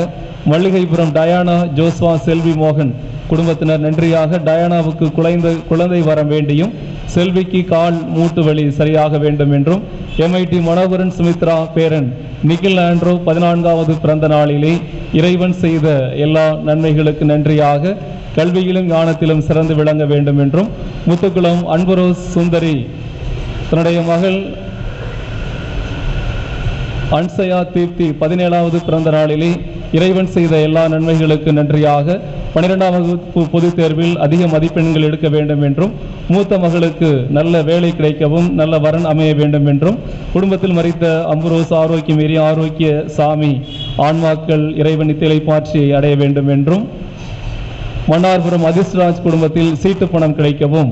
மல்லிகைபுரம் டயானா ஜோஸ்வா செல்வி மோகன் குடும்பத்தினர் நன்றியாக டயானாவுக்கு குழந்தை வரம் வேண்டியும், செல்விக்கு கால் மூட்டு வலி சரியாக வேண்டும் என்றும், எம்ஐடி மனோகரன் சுமித்ரா பேரன் நிகில் ஆண்ட்ரோ 14வது பிறந்த நாளிலே இறைவன் செய்த எல்லா நன்மைகளுக்கு நன்றியாக கல்வியிலும் ஞானத்திலும் சிறந்து விளங்க வேண்டும் என்றும், முத்துக்குளம் அன்புரோஸ் சுந்தரி தன்னுடைய மகள் அன்சயா தீப்தி 17வது பிறந்த நாளிலே இறைவன் செய்த எல்லா நன்மைகளுக்கு நன்றியாக 12ஆம் வகுப்பு பொதுத் தேர்வில் அதிக மதிப்பெண்கள் எடுக்க வேண்டும் என்றும், மூத்த மகளுக்கு நல்ல வேலை கிடைக்கவும் நல்ல வரன் அமைய வேண்டும் என்றும், குடும்பத்தில் மரித்த அம்புரோஸ் ஆரோக்கியமேரி ஆரோக்கிய சாமி ஆன்மாக்கள் இறைவன் நித்திலை பாற்றி அடைய வேண்டும் என்றும், மன்னார்புரம் அதிர்ஷ்ராஜ் குடும்பத்தில் சீட்டு பணம் கிடைக்கவும்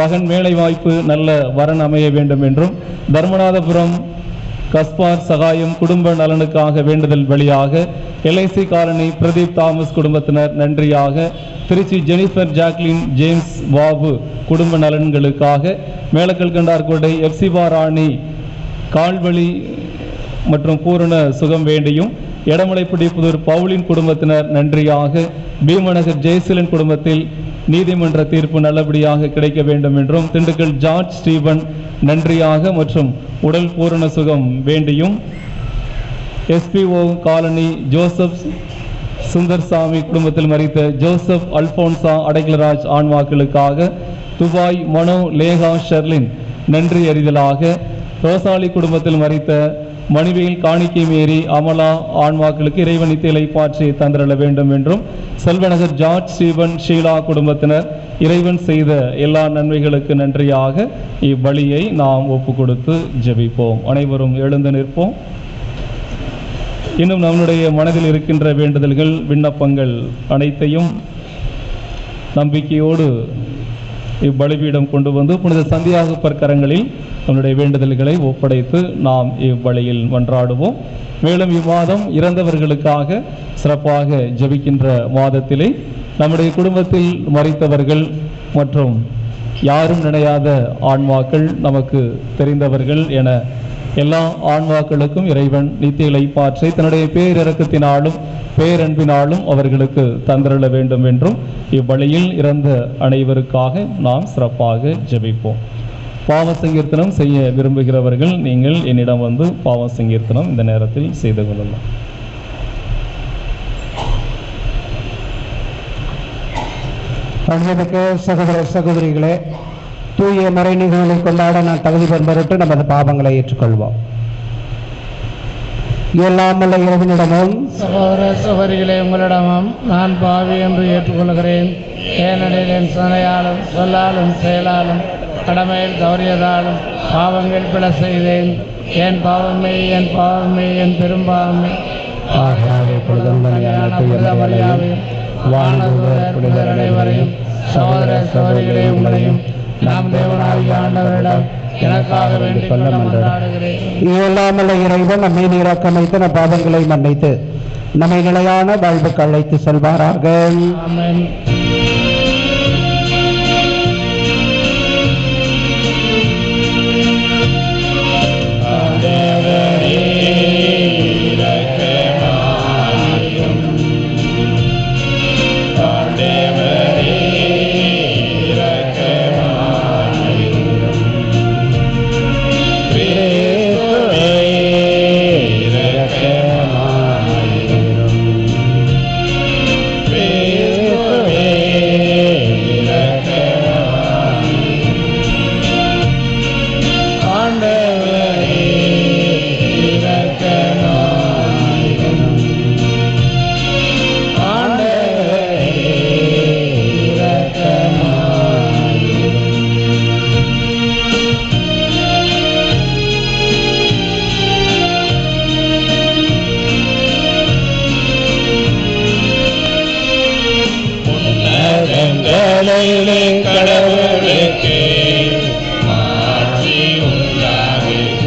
மகன் வேலை வாய்ப்பு நல்ல வரன் அமைய வேண்டும் என்றும், தர்மநாதபுரம் கஸ்பார் சகாயம் குடும்ப நலனுக்காக வேண்டுதல் வழியாக, எல்ஐசி காலனி பிரதீப் தாமஸ் குடும்பத்தினர் நன்றியாக, Tiruchi Jennifer Jacqueline James Babu குடும்ப நலன்களுக்காக, மேலக்கல் கண்டார்கோட்டை எப்சிபா ராணி கால்வழி மற்றும் பூரண சுகம் வேண்டியும், எடமலைப்புடிப்புதூர் பவுலின் குடும்பத்தினர் நன்றியாக, பீமநகர் ஜெயசீலன் குடும்பத்தில் நீதிமன்ற தீர்ப்பு நல்லபடியாக கிடைக்க வேண்டும் என்றும், திண்டுக்கல் ஜார்ஜ் ஸ்டீபன் நன்றியாக மற்றும் உடல் பூரண சுகம் வேண்டியும், எஸ்பிஓ காலனி ஜோசப் சுந்தர்சாமி குடும்பத்தில் மரித்த ஜோசப் அல்போன்சா அடைக்கலராஜ் ஆன்மாக்களுக்காக, துபாய் மனோ லேகா ஷெர்லின் நன்றி அறிதலாக, ரோசாலி குடும்பத்தில் மரித்த மணிவேல் காணிக்கை மேரி அமலா ஆன்மாக்களுக்கு இறைவனித்திலை பாற்றி தந்திரள வேண்டும் என்றும், செல்வநகர் ஜார்ஜ் ஸ்டீபன் ஷீலா குடும்பத்தினர் இறைவன் செய்த எல்லா நன்மைகளுக்கு நன்றியாக இவ்வழியை நாம் ஒப்பு கொடுத்து ஜெபிப்போம். அனைவரும் எழுந்து நிற்போம். இன்னும் நம்முடைய மனதில் இருக்கின்ற வேண்டுதல்கள் விண்ணப்பங்கள் அனைத்தையும் நம்பிக்கையோடு இவ்வழிபீடம் கொண்டு வந்து புனித சந்தியாகப்பர் கரங்களில் நம்முடைய வேண்டுதல்களை ஒப்படைத்து நாம் இவ்வழியில் மன்றாடுவோம். மேலும் இம்மாதம் இறந்தவர்களுக்காக சிறப்பாக ஜெபிக்கின்ற மாதத்திலே நம்முடைய குடும்பத்தில் மரித்தவர்கள் மற்றும் யாரும் நினையாத ஆன்மாக்கள், நமக்கு தெரிந்தவர்கள் என எல்லா ஆன்மாக்களுக்கும் இறைவன் நித்திய பாற்றி தன்னுடைய பேரிரக்கத்தினாலும் பேரன்பினாலும் அவர்களுக்கு தந்திரள வேண்டும் என்றும் இவ்வழியில் இறந்த அனைவருக்காக நாம் சிறப்பாக ஜெபிப்போம். பாவ சங்கீர்த்தனம் செய்ய விரும்புகிறவர்கள் நீங்கள் என்னிடம் வந்து பாவ சங்கீர்த்தனம் இந்த நேரத்தில் செய்து கொள்ளலாம். அன்புமிக்க சகோதர சகோதரிகளே, தூய மறைநிகழ்வுகளை கொண்டாட நான் தகுதி பெறும்பொருட்டு நமது பாவங்களை ஏற்றுக்கொள்வோம். எல்லாமல்ல இறைவனிடமும் சகோதர சகோதரிகளே, உங்களிடமும் நான் பாவி என்று ஏற்றுக்கொள்கிறேன். ஏனெனில் என் சிந்தனையாலும் சொல்லாலும் செயலாலும் கடமையில் தவறியதாலும் பாவங்கள் பிழ செய்தேன். என் பாவமே என் பாவமே என் பெரும்பாவமே. அனைவரையும் சகோதர சகோதரிகளே, உங்களையும் நாம் தேவனாகிய ஆண்டவரிடம் எனக்காக வேண்டிக் கொள்ள மன்றாடுகிறேன். இயலாமல்ல இறைவன் நம்மை நீராக்கம் வைத்து நம் பாவங்களை மன்னித்து நம்மை நிலையான வாழ்வுக்கு அழைத்து செல்வாராக. ஆமென். ஆண்டவரே வேளையிலே கடவுளுக்கு மாட்சி உண்டாகுக.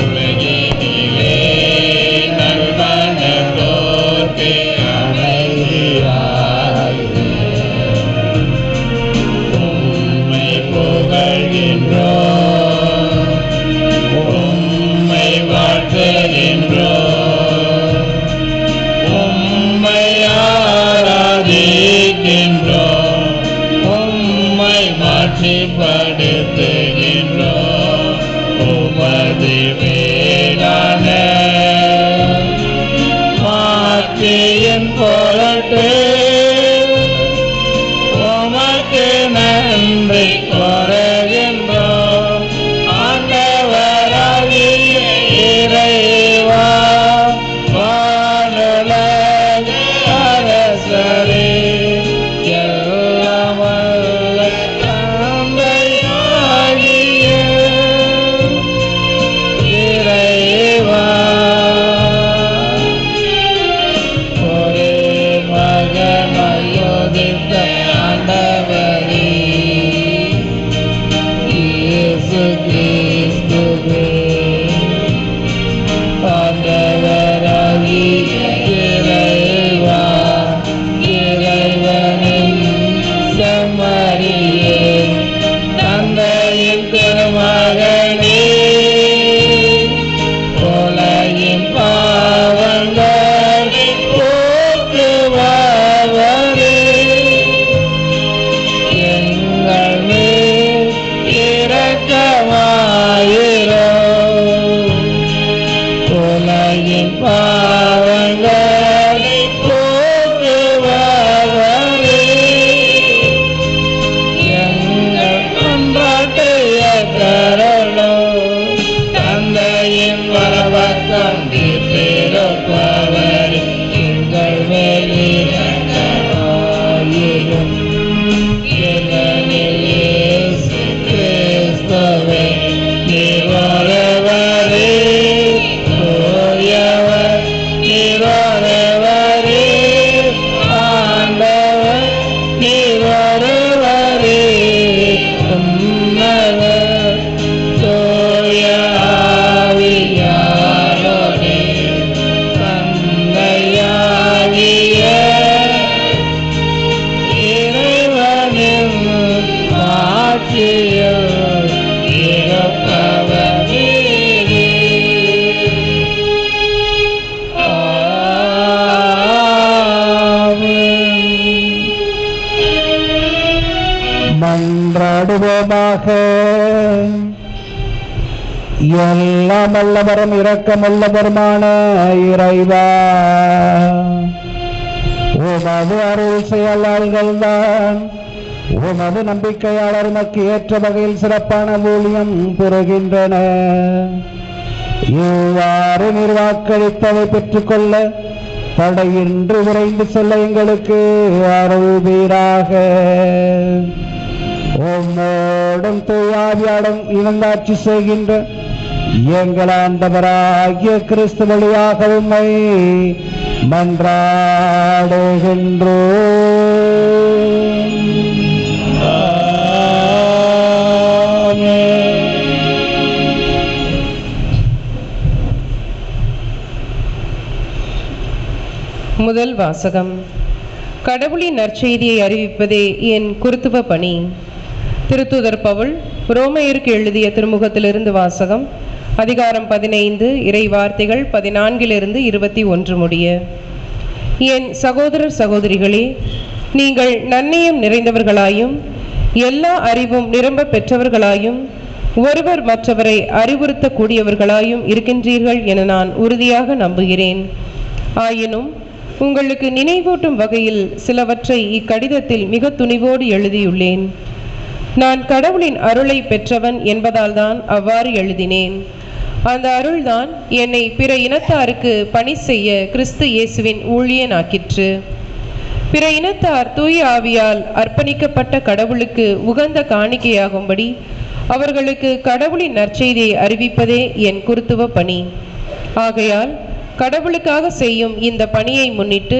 உலகினிலே நல்மனத்தோர்க்கு அமைதியாகுக. உம்மை புகழ்கின்றோம், உம்மை வாழ்த்துகின்றோம், உம்மை ஆராதிக்கின்றோம், உம்மை மாட்சிப்படுத்துகின்றோம். உமது மேலான மாட்சியின் பொருட்டு உமக்கு நன்றி கூறுகின்றோம். ஆண்டவராகிய இறைவா, வானுலக அரசரே, எல்லாம் வல்ல தந்தையாகிய இறைவா, ஒரே மகனாயுதித்த ஆண்டவரே, இயேசு கிறிஸ்துவே, ஆண்டவராகிய இறைவா, இறைவனின் செம்மறியே, தந்தையின் திருமகனே, உலகின் பாவங்களை போக்குபவரே, எங்கள் மேல் இரக்கமாயிரும். உலகின் பாவங்களை போக்குபவரே, எங்கள் மன்றாட்டை ஏற்றருளும். தந்தையின் வரவக்கம் தீர்த்திருப்பவரே, எங்கள் மேல் இரக்கமாயிரும். ஏனெனில் இயேசு கிறிஸ்துவே, நீர் ஒருவரே தூயவர், நீர் ஒருவரே ஆண்டவர், நீர் ஒருவரே உன்னதர். தூய ஆவியாரோடே தந்தையாகிய இறைவனின் ஆட்சியில் இருப்பவரே. ஆமென். மன்றாடுவோமாக. எல்லாம் வல்லவரும் இரக்கமுள்ளவருமான இறைவா, உமது அருள் செயலாளர்கள் தான் உமது நம்பிக்கையாளர் மக்கு ஏற்ற வகையில் சிறப்பான ஊழியம் புரிகின்றன. இவ்வாறு நிர்வாக்களித்ததை பெற்றுக்கொள்ள தடையின்றி விரைந்து செல்ல எங்களுக்கு அருள்வீராக. உம்மோடும் தூயாவியாடும் இணங்காட்சி செய்கின்ற எங்கள் ஆண்டவராகிய கிறிஸ்து வழியாக உம்மை மன்றாடுகின்றோம். முதல் வாசகம். கடவுளின் நற்செய்தியை அறிவிப்பதே என் குருத்துவ பணி. திருத்தூதர் பவுல் ரோமையருக்கு எழுதிய திருமுகத்திலிருந்து வாசகம். அதிகாரம் 15, இறை வார்த்தைகள் 14 21 முடிய. என் சகோதரர் சகோதரிகளே, நீங்கள் நன்னயம் நிறைந்தவர்களாயும் எல்லா அறிவும் நிரம்ப பெற்றவர்களாயும் ஒருவர் மற்றவரை அறிவுறுத்தக்கூடியவர்களாயும் இருக்கின்றீர்கள் என நான் உறுதியாக நம்புகிறேன். ஆயினும் உங்களுக்கு நினைவூட்டும் வகையில் சிலவற்றை இக்கடிதத்தில் மிக துணிவோடு எழுதியுள்ளேன். நான் கடவுளின் அருளை பெற்றவன் என்பதால் தான் அவ்வாறு எழுதினேன். அந்த அருள்தான் என்னை பிற இனத்தாருக்கு பணி செய்ய கிறிஸ்து இயேசுவின் ஊழியனாக்கிற்று. பிற இனத்தார் தூய ஆவியால் அர்ப்பணிக்கப்பட்ட கடவுளுக்கு உகந்த காணிக்கையாகும்படி அவர்களுக்கு கடவுளின் நற்செய்தியை அறிவிப்பதே என் குருத்துவ பணி. ஆகையால் கடவுளுக்காக செய்யும் இந்த பணியை முன்னிட்டு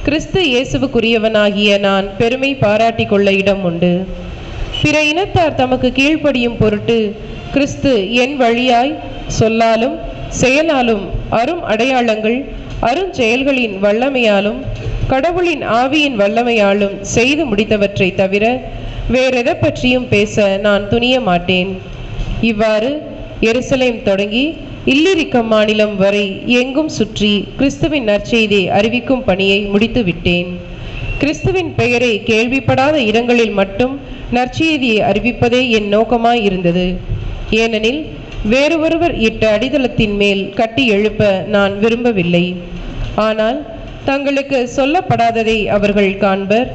கிறிஸ்து இயேசுவுக்குரியவனாகிய நான் பெருமை பாராட்டிக் கொள்ள இடம் உண்டு. பிற இனத்தார் தமக்கு கீழ்ப்படியும் பொருட்டு கிறிஸ்து என் வழியாய் சொல்லாலும் செயலாலும் அரும் அடையாளங்கள் அருஞ்செயல்களின் வல்லமையாலும் கடவுளின் ஆவியின் வல்லமையாலும் செய்து முடித்தவற்றை தவிர வேறெதை பற்றியும் பேச நான் துணிய மாட்டேன். இவ்வாறு எருசலேம் தொடங்கி இல்லிரிக்கம் மாநிலம் வரை எங்கும் சுற்றி கிறிஸ்துவின் நற்செய்தியை அறிவிக்கும் பணியை முடித்து விட்டேன். கிறிஸ்துவின் பெயரை கேள்விப்படாத இடங்களில் மட்டும் நற்செய்தியை அறிவிப்பதே என் நோக்கமாய் இருந்தது. ஏனெனில் வேறு ஒருவர் இட்ட அடித்தளத்தின் மேல் கட்டி எழுப்ப நான் விரும்பவில்லை. ஆனால் தங்களுக்கு சொல்லப்படாததை அவர்கள் காண்பர்,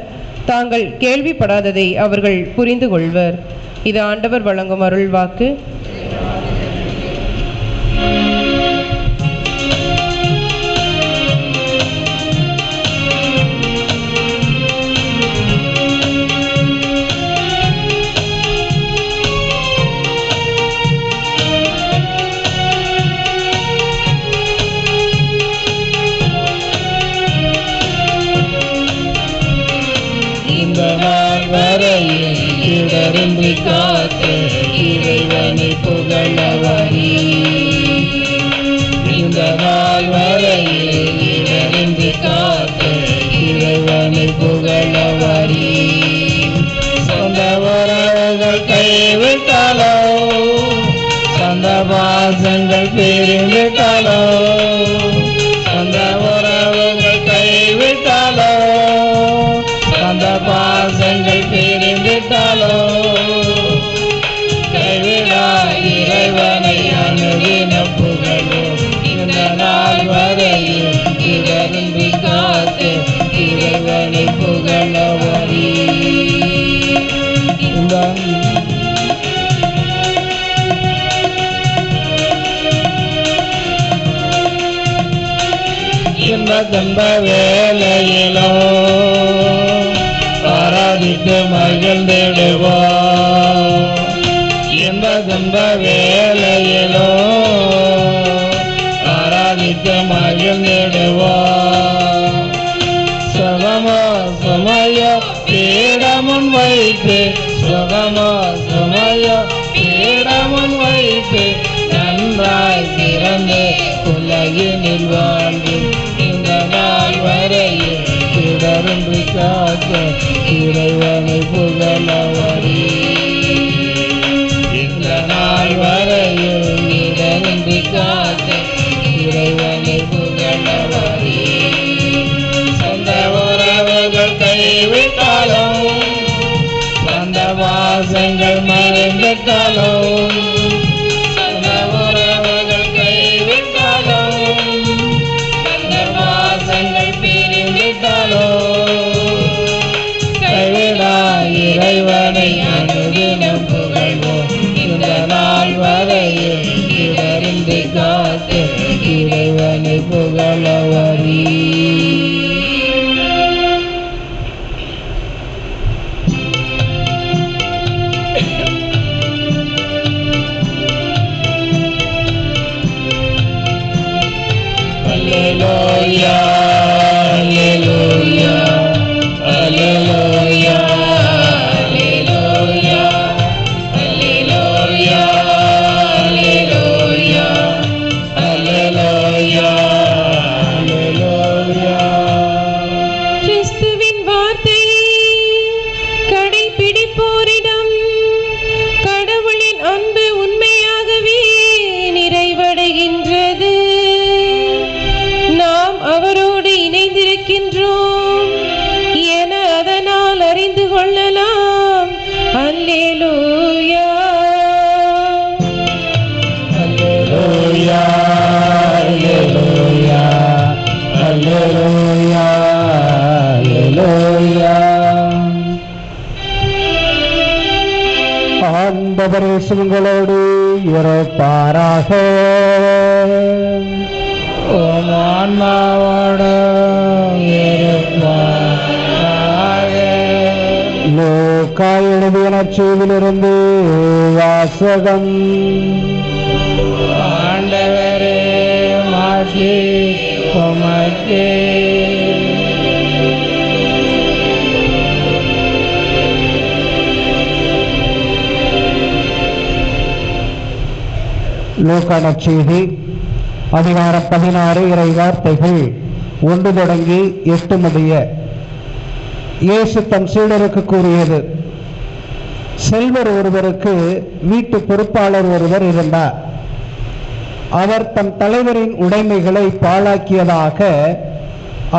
தாங்கள் கேள்விப்படாததை அவர்கள் புரிந்து கொள்வர். இது ஆண்டவர் வழங்கும் அருள் வாக்கு. இடரின்றி காத்த இறைவனை புகழவரி. இந்த நாள் வரையில் இடரின்றி காத்த இறைவனை புகழவரி. சொந்த உறவுகள் கைவிட்டாலோ, சொந்த பாசங்கள் பிரிந்துட்டாலோ, சொந்த உறவுகள் கைவிட்டாலோ, சொந்த பாசங்கள் பிரிந்துட்டாலோ, கைவிடா இறைவனை அனுதின புகழும். இந்த நாள் வரையில் இடரின்றி காத்து இறைவனை புகழவரி. இந்த துன்ப வேலையிலோ ஆராதித்து மகிழ்ந்திடுவோம். இந்த துன்ப வேலையிலோ ஆராதித்து மகிழ்ந்திடுவோம். சுகமோ சுமையோ பீடமுன் வைத்து, சுகமோ சுமையோ பீடமுன் வைத்து நன்றாய் சிறந்து உலகினில் வாழ்ந்து இந்த நாள் வரையில் இடரின்றி காக்க இறைவனை புகழவரி. இந்த நாள் வரையில் இடரின்றி காக்க இறைவனை புகழவரி. சொந்த உறவுகள் கைவிட்டாலும், சொந்த வாசங்கள் மறைந்துட்டாலும், சொந்த உறவுகள் கைவிட்டாலும், சொந்த வாசங்கள் பிரிந்துட்டாலும், கைவிடா இறைவனை அனுதினம் புகழ்வோம். இந்த நாள் வரையில் இடரின்றி காத்து இறைவனை புகழவரி. Alleluia, alleluia, alleluia, alleluia, alleluia, alleluia, alleluia, alleluia. கிறிஸ்துவின் வார்த்தையை கடைபிடிப்போரிடம் கடவுளின் அன்பு உண்மையாகவே நிறைவடைகின்றது. நாம் அவரோடு இணைந்திருக்கின்றோம் என அதனால் அறிந்து கொள்ளலாம். அல்லேலூயா, Alleluia, alleluia, alleluia, alleluia. ஆண்டவர் இயேசு உங்களோடு இருப்பாராக. ஓம் ஆன்மாவோடு இருப்பாராக. லூக்கா எழுதிய நற்செய்தியிலிருந்து வாசகம். ஆண்டவரே மாட்சி உமக்கே. லூக்கா நற்செய்தி அதிகாரம் 16 இறை வார்த்தைகள் 1 தொடங்கி 8 முடிய. இயேசு தம் சீடருக்கு கூறியது: செல்வர் ஒருவருக்கு வீட்டு பொறுப்பாளர் ஒருவர் இருந்தார். அவர் தம் தலைவரின் உடைமைகளை பாழாக்கியதாக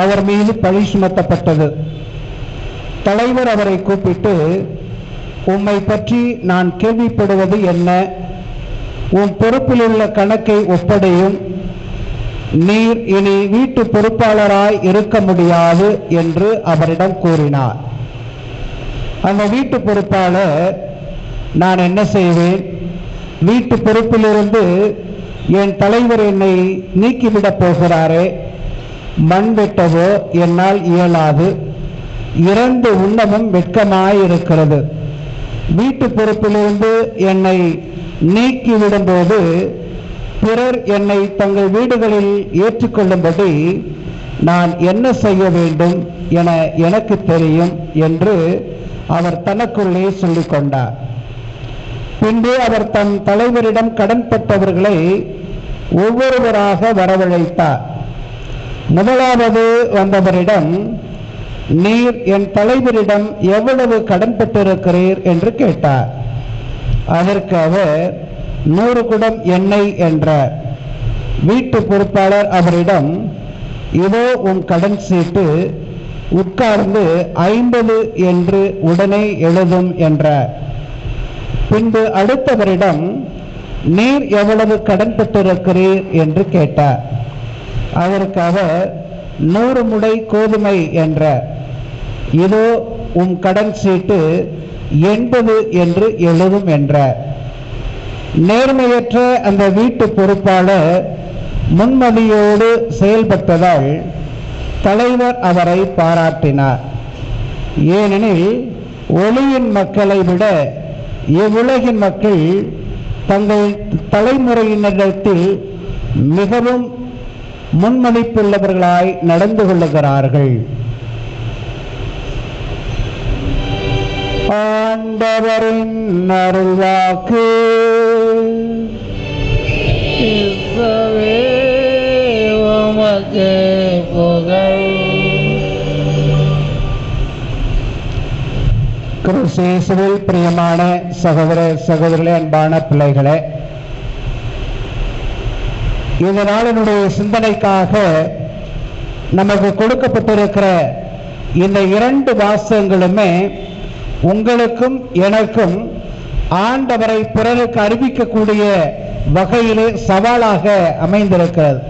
அவர் மீது பழி சுமத்தப்பட்டது. தலைவர் அவரை கூப்பிட்டு, உம்மை பற்றி நான் கேள்விப்படுவது என்ன? உன் பொறுப்பில் உள்ள கணக்கை ஒப்படையும். நீர் இனி வீட்டு பொறுப்பாளராய் இருக்க முடியாது என்று அவரிடம் கூறினார். அந்த வீட்டு பொறுப்பாளர், நான் என்ன செய்வேன்? வீட்டு பொறுப்பிலிருந்து என் தலைவர் என்னை நீக்கிவிடப் போகிறாரே, மண் வெட்டவோ என்னால் இயலாது, இறந்து உண்ணவும் வெட்கமாயிருக்கிறது. வீட்டு பொறுப்பிலிருந்து என்னை நீக்கிவிடும்போது பிறர் என்னை தங்கள் வீடுகளில் ஏற்றுக்கொள்ளும்படி நான் என்ன செய்ய வேண்டும் என எனக்கு தெரியும் என்று அவர் தனக்குள்ளே சொல்லிக் கொண்டார். பின்பு அவர் தம் தலைவரிடம் கடன்பட்டவர்களை ஒவ்வொருவராக வரவழைத்தார். முதலாவது வந்தவரிடம், நீர் என் தலைவரிடம் எவ்வளவு கடன்பட்டிருக்கிறீர் என்று கேட்டார். அதற்கு அவர் 100 குடம் எண்ணெய் என்றார். வீட்டு பொறுப்பாளர் அவரிடம், இதோ உன் கடன் சீட்டு, உட்கார்ந்து 50 என்று உடனே எழுதும் என்றார். பின்பு அடுத்தவரிடம், நீர் எவ்வளவு கடன் பெற்றிருக்கிறீர் என்று கேட்டார். அதற்கு அவர் 100 முடை கோதுமை என்றார். இதோ உன் கடன் சீட்டு 80 என்று எழுதும் என்றார். நேர்மையற்ற அந்த வீட்டு பொறுப்பாளர் முன்மதியோடு செயல்பட்டதால் தலைவர் அவரை பாராட்டினார். ஏனெனில் ஒளியின் மக்களை விட இவ்வுலகின் மக்கள் தங்கள் தலைமுறையினரிடத்தில் மிகவும் முன்மதிப்புள்ளவர்களாய் நடந்து கொள்ளுகிறார்கள். ஆண்டவரின் அருள்வாக்கு. கிறிஸ்துவே உமக்கு புகழ். கிறிஸ்துவில் பிரியமான சகோதர சகோதரிகளே, அன்பான பிள்ளைகளே, இந்த நாளினுடைய சிந்தனைக்காக நமக்கு கொடுக்கப்பட்டிருக்கிற இந்த 2 வாசகங்களுமே உங்களுக்கும் எனக்கும் ஆண்டவரை பிறருக்கு அறிவிக்கக்கூடிய வகையிலே சவாலாக அமைந்திருக்கிறது.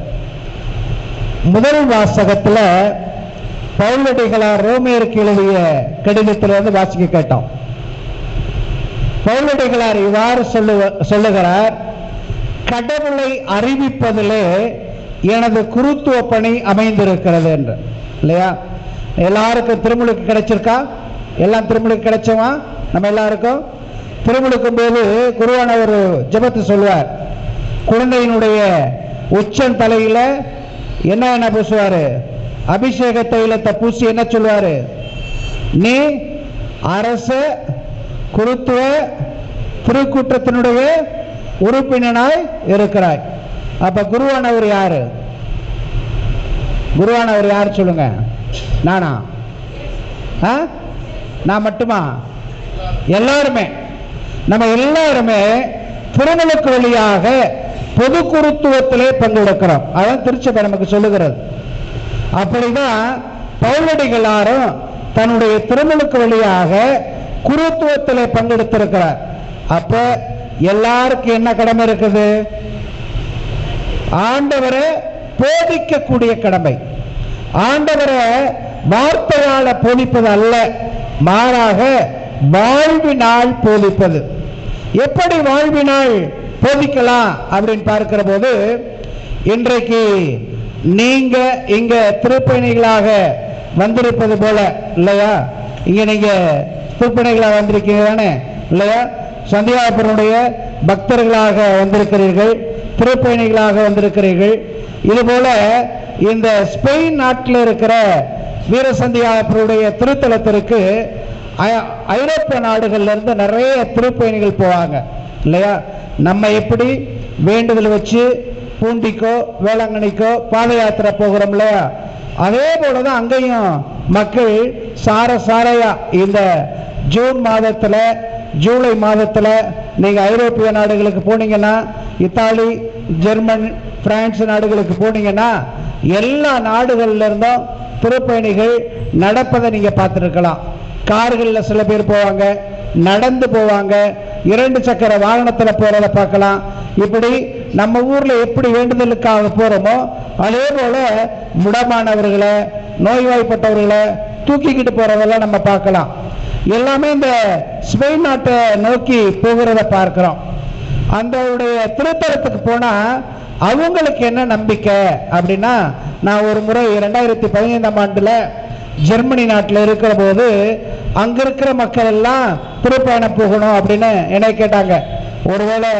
முதல் வாசகத்துல பவுலடிகளார் ரோமேயருக்கு எழுதிய கடிதத்திலிருந்து வாசிக்க கேட்டோம். பவுலடிகளார் இவ்வாறு சொல்லுகிறார்: கடவுளை அறிவிப்பதிலே எனது குருத்துவ பணி அமைந்திருக்கிறது என்று. இல்லையா? எல்லாருக்கும் திருமுழுக்கு கிடைச்சிருக்கா? எல்லாம் திருமுழுக்கு கிடைச்சவா? நம்ம எல்லாருக்கும் திருமுழுக்கும் போது குருவான ஒரு ஜெபத்தை சொல்லுவார். குழந்தையினுடைய உச்சன் தலையில என்ன பூசுவாரு? அபிஷேக தைலத்தை பூசி என்ன சொல்வாரு? நீ அரச குருத்துவ திருக்கூட்டத்தினுடைய உறுப்பினனாய் இருக்கிறாய். அப்ப குருவானவர் யாரு? குருவானவர் யார் சொல்லுங்க? நானா? நான் மட்டுமா? எல்லாருமே, நம்ம எல்லாருமே திருமுழுக்கு வழியாக பொது குருத்துவத்திலே பங்கெடுக்கிறோம். அதான் திருச்சபை நமக்கு சொல்லுகிறது. அப்படிதான் பவுலடிகளாரும் தன்னுடைய திருமுழுக்கு வழியாக குருத்துவத்திலே பங்கெடுத்திருக்கிறார். அப்ப எல்லாருக்கும் என்ன கடமை இருக்குது? ஆண்டவரை போதிக்கக்கூடிய கடமை. ஆண்டவரை வார்த்தையால போதிப்பது அல்ல, மாறாக வாழ்வினால் போதிப்பது. எப்படி வாழ்வினால் போதிக்கலாம் அப்படின்னு பார்க்கிற போது, இன்றைக்கு நீங்க இங்க திருப்பயணிகளாக வந்திருப்பது போல இல்லையா? இங்க நீங்க திருப்பயணிகளாக வந்திருக்கீங்க தானே இல்லையா? சந்தியாபுரனுடைய பக்தர்களாக வந்திருக்கிறீர்கள், திருப்பயணிகளாக வந்திருக்கிறீர்கள். இதுபோல இந்த ஸ்பெயின் நாட்டில் இருக்கிற வீரசந்தியாபுரனுடைய திருத்தலத்திற்கு ஐரோப்பிய நாடுகள்ல இருந்து நிறைய திருப்பயணிகள் போவாங்க இல்லையா? நம்ம எப்படி வேண்டுதல் வச்சு பூண்டிக்கோ வேளாங்கண்ணிக்கோ பாத யாத்திரை போகிறோம் இல்லையா, அதே போலதான் அங்கேயும் மக்கள் சாரையா இந்த ஜூன் மாதத்துல ஜூலை மாதத்துல நீங்க ஐரோப்பிய நாடுகளுக்கு போனீங்கன்னா, இத்தாலி ஜெர்மன் பிரான்ஸ் நாடுகளுக்கு போனீங்கன்னா எல்லா நாடுகள்ல இருந்தும் திருப்பயணிகள் நடப்பதை நீங்க பார்த்துருக்கலாம். கார்களில் சில பேர் போவாங்க, நடந்து போவாங்க, 2 சக்கர வாகனத்தில் போறதை பார்க்கலாம். இப்படி நம்ம ஊர்ல எப்படி வேண்டுதலுக்காக போறோமோ அதே போல முடமானவர்களை நோய்வாய்ப்பட்டவர்களை தூக்கிக்கிட்டு போறதெல்லாம் நம்ம பார்க்கலாம். எல்லாமே இந்த ஸ்பெயின் நாட்டை நோக்கி போகிறத பார்க்கிறோம். அந்த திருத்தலத்துக்கு போனா அவங்களுக்கு என்ன நம்பிக்கை அப்படின்னா, நான் ஒரு முறை 2015ஆம் ஆண்டுல ஜெர்மனி நாட்டில் இருக்கிற போது அங்க இருக்கிற மக்கள் எல்லாம் திருப்பயணம் போகணும் அப்படின்னு என்ன கேட்டாங்க, ஒருவேளை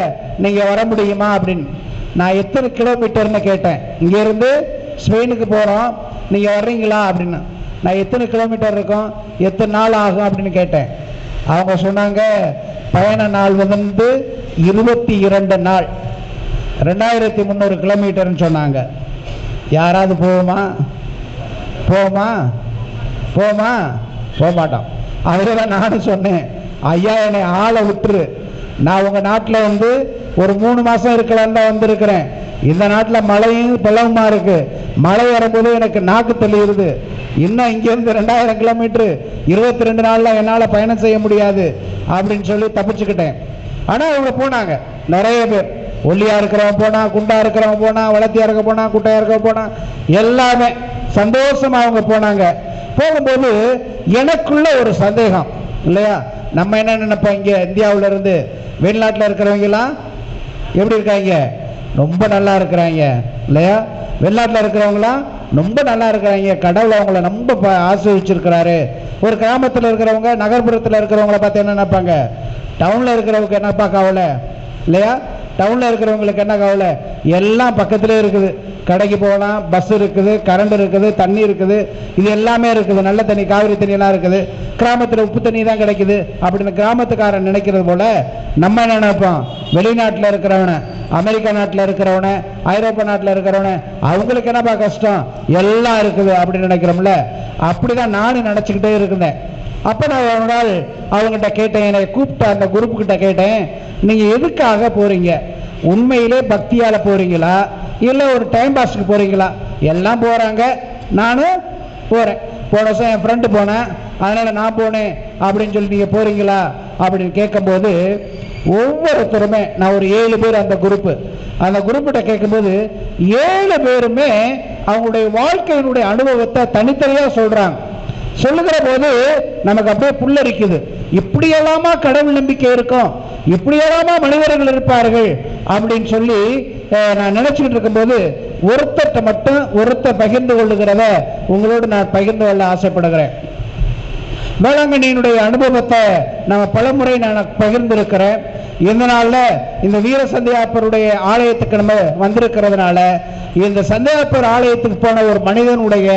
நீங்க வர முடியுமா அப்படின்னு. நான் எத்தனை கிலோமீட்டர்னு கேட்டேன். இங்க இருந்து ஸ்பெயினுக்கு போறோம், நீங்க வர்றீங்களா அப்படின்னு. நான் எத்தனை கிலோமீட்டர் இருக்கும், எத்தனை நாள் ஆகும் அப்படின்னு கேட்டேன். அவங்க சொன்னாங்க பயண நாள் வந்து 22 நாள், 2300 கிலோமீட்டர்னு சொன்னாங்க. யாராவது போவோமா? போக மாட்டோம். அதுதான் நானும் சொன்னேன், ஐயா என்னை ஆளை விட்டுரு, நான் உங்க நாட்டில் வந்து ஒரு 3 மாசம் இருக்கலான்னு தான் வந்திருக்கிறேன். இந்த நாட்டில் மழையும் பலவுமா இருக்கு, மழை வரும்போது எனக்கு நாக்கு தெளியுது. இன்னும் இங்கேருந்து 2000 கிலோமீட்டர் 22 நாள்ல என்னால் பயணம் செய்ய முடியாது அப்படின்னு சொல்லி தப்பிச்சுக்கிட்டேன். ஆனால் அவங்க போனாங்க, நிறைய பேர். ஒல்லியா இருக்கிறவன் போனா, குண்டா இருக்கிறவன் போனா, வளர்த்தியா இருக்க போனா, குட்டையா இருக்க போனா, எல்லாமே சந்தோஷமா அவங்க போனாங்க. போகும்போது எனக்குள்ள ஒரு சந்தேகம் இல்லையா, நம்ம என்ன நினைப்போம், இங்க இந்தியாவில இருந்து வெளிநாட்டில் இருக்கிறவங்க எல்லாம் எப்படி இருக்காங்க, ரொம்ப நல்லா இருக்கிறாங்க இல்லையா, வெளிநாட்டில் இருக்கிறவங்களாம் ரொம்ப நல்லா இருக்கிறாங்க, கடவுள் அவங்கள ரொம்ப ஆசிர்வச்சிருக்கிறாரு. ஒரு கிராமத்தில் இருக்கிறவங்க நகர்ப்புறத்தில் இருக்கிறவங்கள பார்த்து என்ன நினைப்பாங்க, டவுன்ல இருக்கிறவங்க என்னப்பா கவலை இல்லையா, டவுன்ல இருக்கிறவங்களுக்கு என்ன கவலை, எல்லாம் பக்கத்திலே இருக்குது, கடைக்கு போகலாம், பஸ் இருக்குது, கரண்ட் இருக்குது, தண்ணி இருக்குது, இது எல்லாமே இருக்குது, நல்ல தண்ணி காவிரி தண்ணி எல்லாம் இருக்குது, கிராமத்தில் உப்பு தண்ணி தான் கிடைக்குது அப்படின்னு கிராமத்துக்காரன் நினைக்கிறது போல நம்ம என்ன நினைப்போம், வெளிநாட்டில் இருக்கிறவன, அமெரிக்கா நாட்டில் இருக்கிறவன, ஐரோப்பா நாட்டில் இருக்கிறவன, அவங்களுக்கு என்னப்பா கஷ்டம், எல்லாம் இருக்குது அப்படின்னு நினைக்கிறோம்ல. அப்படிதான் நானும் நினைச்சுக்கிட்டே இருந்தேன். அப்ப நான் ஒரு நாள் அவங்ககிட்ட கேட்டேன், என்னை கூப்பிட்ட அந்த குரூப் கிட்ட கேட்டேன், நீங்க எதுக்காக போறீங்க, உண்மையிலே பக்தியால போறீங்களா இல்ல ஒரு டைம் பாஸ்க்கு போறீங்களா? எல்லாம் போறாங்க, நானும் போறேன். போன வருஷம் என் ஃப்ரெண்டு போனேன், அதனால நான் போனேன் அப்படின்னு சொல்லி நீங்க போறீங்களா அப்படின்னு கேட்கும்போது ஒவ்வொருத்தருமே, நான் ஒரு 7 பேர் அந்த குரூப்பிட்ட கேட்கும்போது 7 பேருமே அவங்களுடைய வாழ்க்கையினுடைய அனுபவத்தை தனித்தனியா சொல்றாங்க. சொல்லுகிற போது நமக்கு அப்படியே புல்லரிக்குது. இப்படியெல்லாமா கடவுள் நம்பிக்கை இருக்கும், இப்படியெல்லாமா மனிதர்கள் இருப்பார்கள் அப்படின்னு சொல்லி நான் நினைச்சுக்கிட்டு இருக்கும்போது ஒருத்தட்ட மட்டும் ஒருத்தர் பகிர்ந்து கொள்ளுகிறத உங்களோடு நான் பகிர்ந்து கொள்ள ஆசைப்படுகிறேன். வேளாங்கண்ணியினுடைய அனுபவத்தை நம்ம பலமுறை நான் பகிர்ந்திருக்கிறேன். இந்த நாள்ல இந்த வீர சந்தியாப்பருடைய ஆலயத்துக்கு நம்ம வந்திருக்கிறதுனால இந்த சந்தியாப்பர் ஆலயத்துக்கு போன ஒரு மனிதனுடைய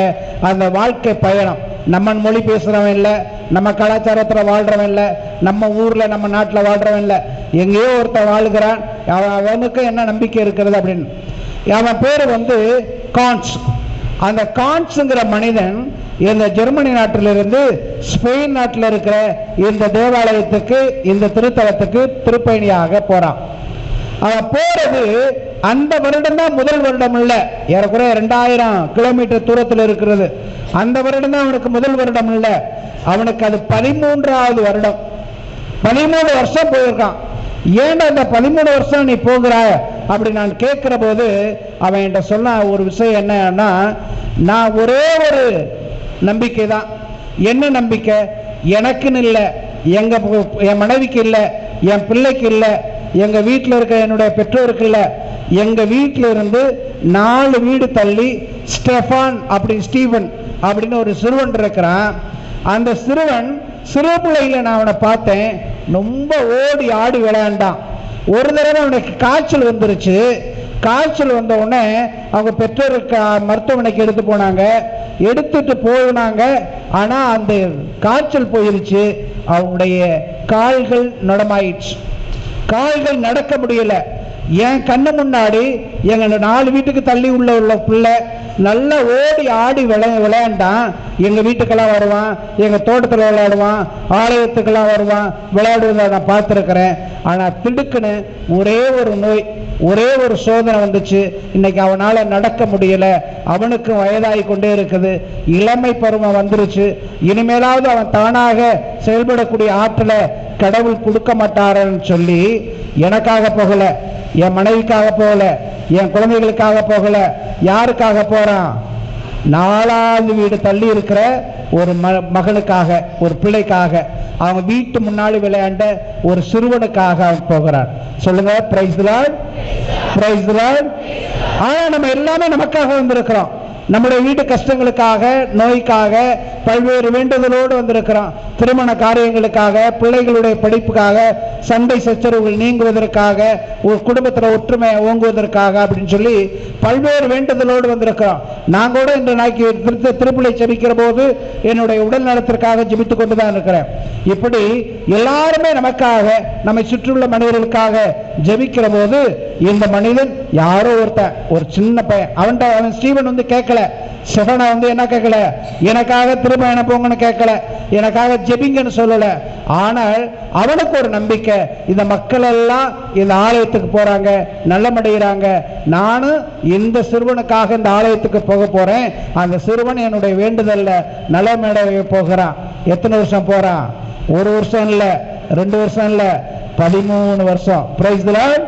அந்த வாழ்க்கை பயணம், நம்ம மொழி பேசுறவன் இல்லை, நம்ம கலாச்சாரத்தில் வாழ்றவன் இல்லை, நம்ம ஊர்ல நம்ம நாட்டில் வாழ்றவன் இல்லை, எங்கேயோ ஒருத்தன் வாழ்கிறான், அவனுக்கு என்ன நம்பிக்கை இருக்கிறது அப்படின்னு. அவன் பேரு வந்து கான்ஸ். அந்த கான்ஸ்ங்கிற மனிதன் இந்த ஜெர்மனி நாட்டிலிருந்து ஸ்பெயின் நாட்டில் இருக்கிற இந்த தேவாலயத்துக்கு, இந்த திருத்தலத்துக்கு திருப்பயணியாக போறான். அவன் போறது அந்த வருடம் தான் முதல் வருடம் இல்ல, ஏறக்குறைய 2000 கிலோமீட்டர் தூரத்தில் இருக்கிறது. அந்த வருடம் தான் அவனுக்கு முதல் வருடம் இல்ல, அவனுக்கு அது 13வது வருடம். 13 வருஷம் போயிருக்கான். ஏன் அந்த 13 வருஷம் நீ போகிறாய் அப்படி நான் கேட்கிற போது அவன் என்கிட்ட சொன்ன ஒரு விஷயம் என்னன்னா, நான் ஒரே ஒரு நம்பிக்கை தான். என்ன நம்பிக்கை? எனக்குன்னு இல்லை, என் மனைவிக்கு இல்லை, என் பிள்ளைக்கு இல்லை, எங்க வீட்டில் இருக்க என்னுடைய பெற்றோருக்கு இல்லை, எங்க வீட்டில் இருந்து 4 வீடு தள்ளி ஸ்டெஃபான் ஸ்டீவன் அப்படின்னு ஒரு சிறுவன் இருக்கிறான். அந்த சிறுவன் சிறு பிள்ளையில நான் அவனை பார்த்தேன், ரொம்ப ஓடி ஆடி விளையாண்டான். ஒரு தடவை அவனுக்கு காய்ச்சல் வந்துருச்சு. காய்ச்சல் வந்த உடனே அவங்க பெற்றோருக்கு மருத்துவமனைக்கு எடுத்து போனாங்க. எடுத்துட்டு போனாங்க, ஆனா அந்த காய்ச்சல் போயிருச்சு. அவங்களுடைய கால்கள் நடமாயிடுச்சு, கால்கள் நடக்க முடியல. என் கண்ணு முன்னாடி எங்க 4 வீட்டுக்கு தள்ளி உள்ள பிள்ளை நல்லா ஓடி ஆடி விளையாண்டான். எங்க வீட்டுக்கெல்லாம் வருவான், எங்க தோட்டத்தில் விளையாடுவான், ஆலயத்துக்கெல்லாம் வருவான், விளையாடுவதை நான் பார்த்துருக்கிறேன். ஆனா திடுக்குன்னு ஒரே ஒரு நோய், ஒரே ஒரு சோதனை வந்துச்சு. இன்னைக்கு அவனால நடக்க முடியல. அவனுக்கும் வயதாகி கொண்டே இருக்குது, இளமை பருவம் வந்துருச்சு. இனிமேலாவது அவன் தானாக செயல்படக்கூடிய ஆற்றலை கடவுள் கொடுக்க மாட்டாருன்னு சொல்லி எனக்காக போகல, என் மனைவிக்காக போகல, என் குழந்தைகளுக்காக போகல, யாருக்காக போறான்? 4வது வீடு தள்ளி இருக்கிற ஒரு மகனுக்காக, ஒரு பிள்ளைக்காக, அவங்க வீட்டு முன்னாடி விளையாண்ட ஒரு சிறுவனுக்காக அவன் போகிறான். சொல்லுங்க, praise the lord, praise the Lord. ஆனா நம்ம எல்லாமே நமக்காக வந்திருக்கிறோம். நம்முடைய வீட்டு கஷ்டங்களுக்காக, நோய்க்காக, பல்வேறு வேண்டுதலோடு வந்திருக்கிறோம். திருமண காரியங்களுக்காக, பிள்ளைகளுடைய படிப்புக்காக, சண்டை சச்சரவுகள் நீங்குவதற்காக, ஒரு குடும்பத்தில் ஒற்றுமை ஓங்குவதற்காக அப்படின்னு சொல்லி பல்வேறு வேண்டுதலோடு வந்திருக்கிறோம். நான் கூட இன்று நாய்க்கு திருப்பலை ஜெபிக்கிற போது என்னுடைய உடல் நலத்திற்காக ஜெபித்துக் கொண்டுதான் இருக்கிறேன். இப்படி எல்லாருமே நமக்காக, நம்மை சுற்றியுள்ள மனிதர்களுக்காக ஜெபிக்கிற போது இந்த மனிதன் யாரோ ஒருத்தன், ஒரு சின்ன பையன், அவன் ஸ்டீவன் வந்து கேட்கல, செவனை வந்து என்ன கேட்கல, எனக்காக திரும்ப என்ன போங்கன்னு கேட்கல, எனக்காக ஜெபிங்கன்னு சொல்லல. ஆனால் அவனுக்கு ஒரு நம்பிக்கை, இந்த மக்கள் எல்லாம் இந்த ஆலயத்துக்கு போறாங்க, நல்லமடைகிறாங்க, நானும் இந்த சிறுவனுக்காக இந்த ஆலயத்துக்கு போக போறேன். அந்த சிறுவன் என்னுடைய வேண்டுதல்ல நல்லமடைய போகிறான். எத்தனை வருஷம் போறான்? 1 வருஷம் இல்ல, 2 வருஷம் இல்ல, 13 வருஷம். Price the lord,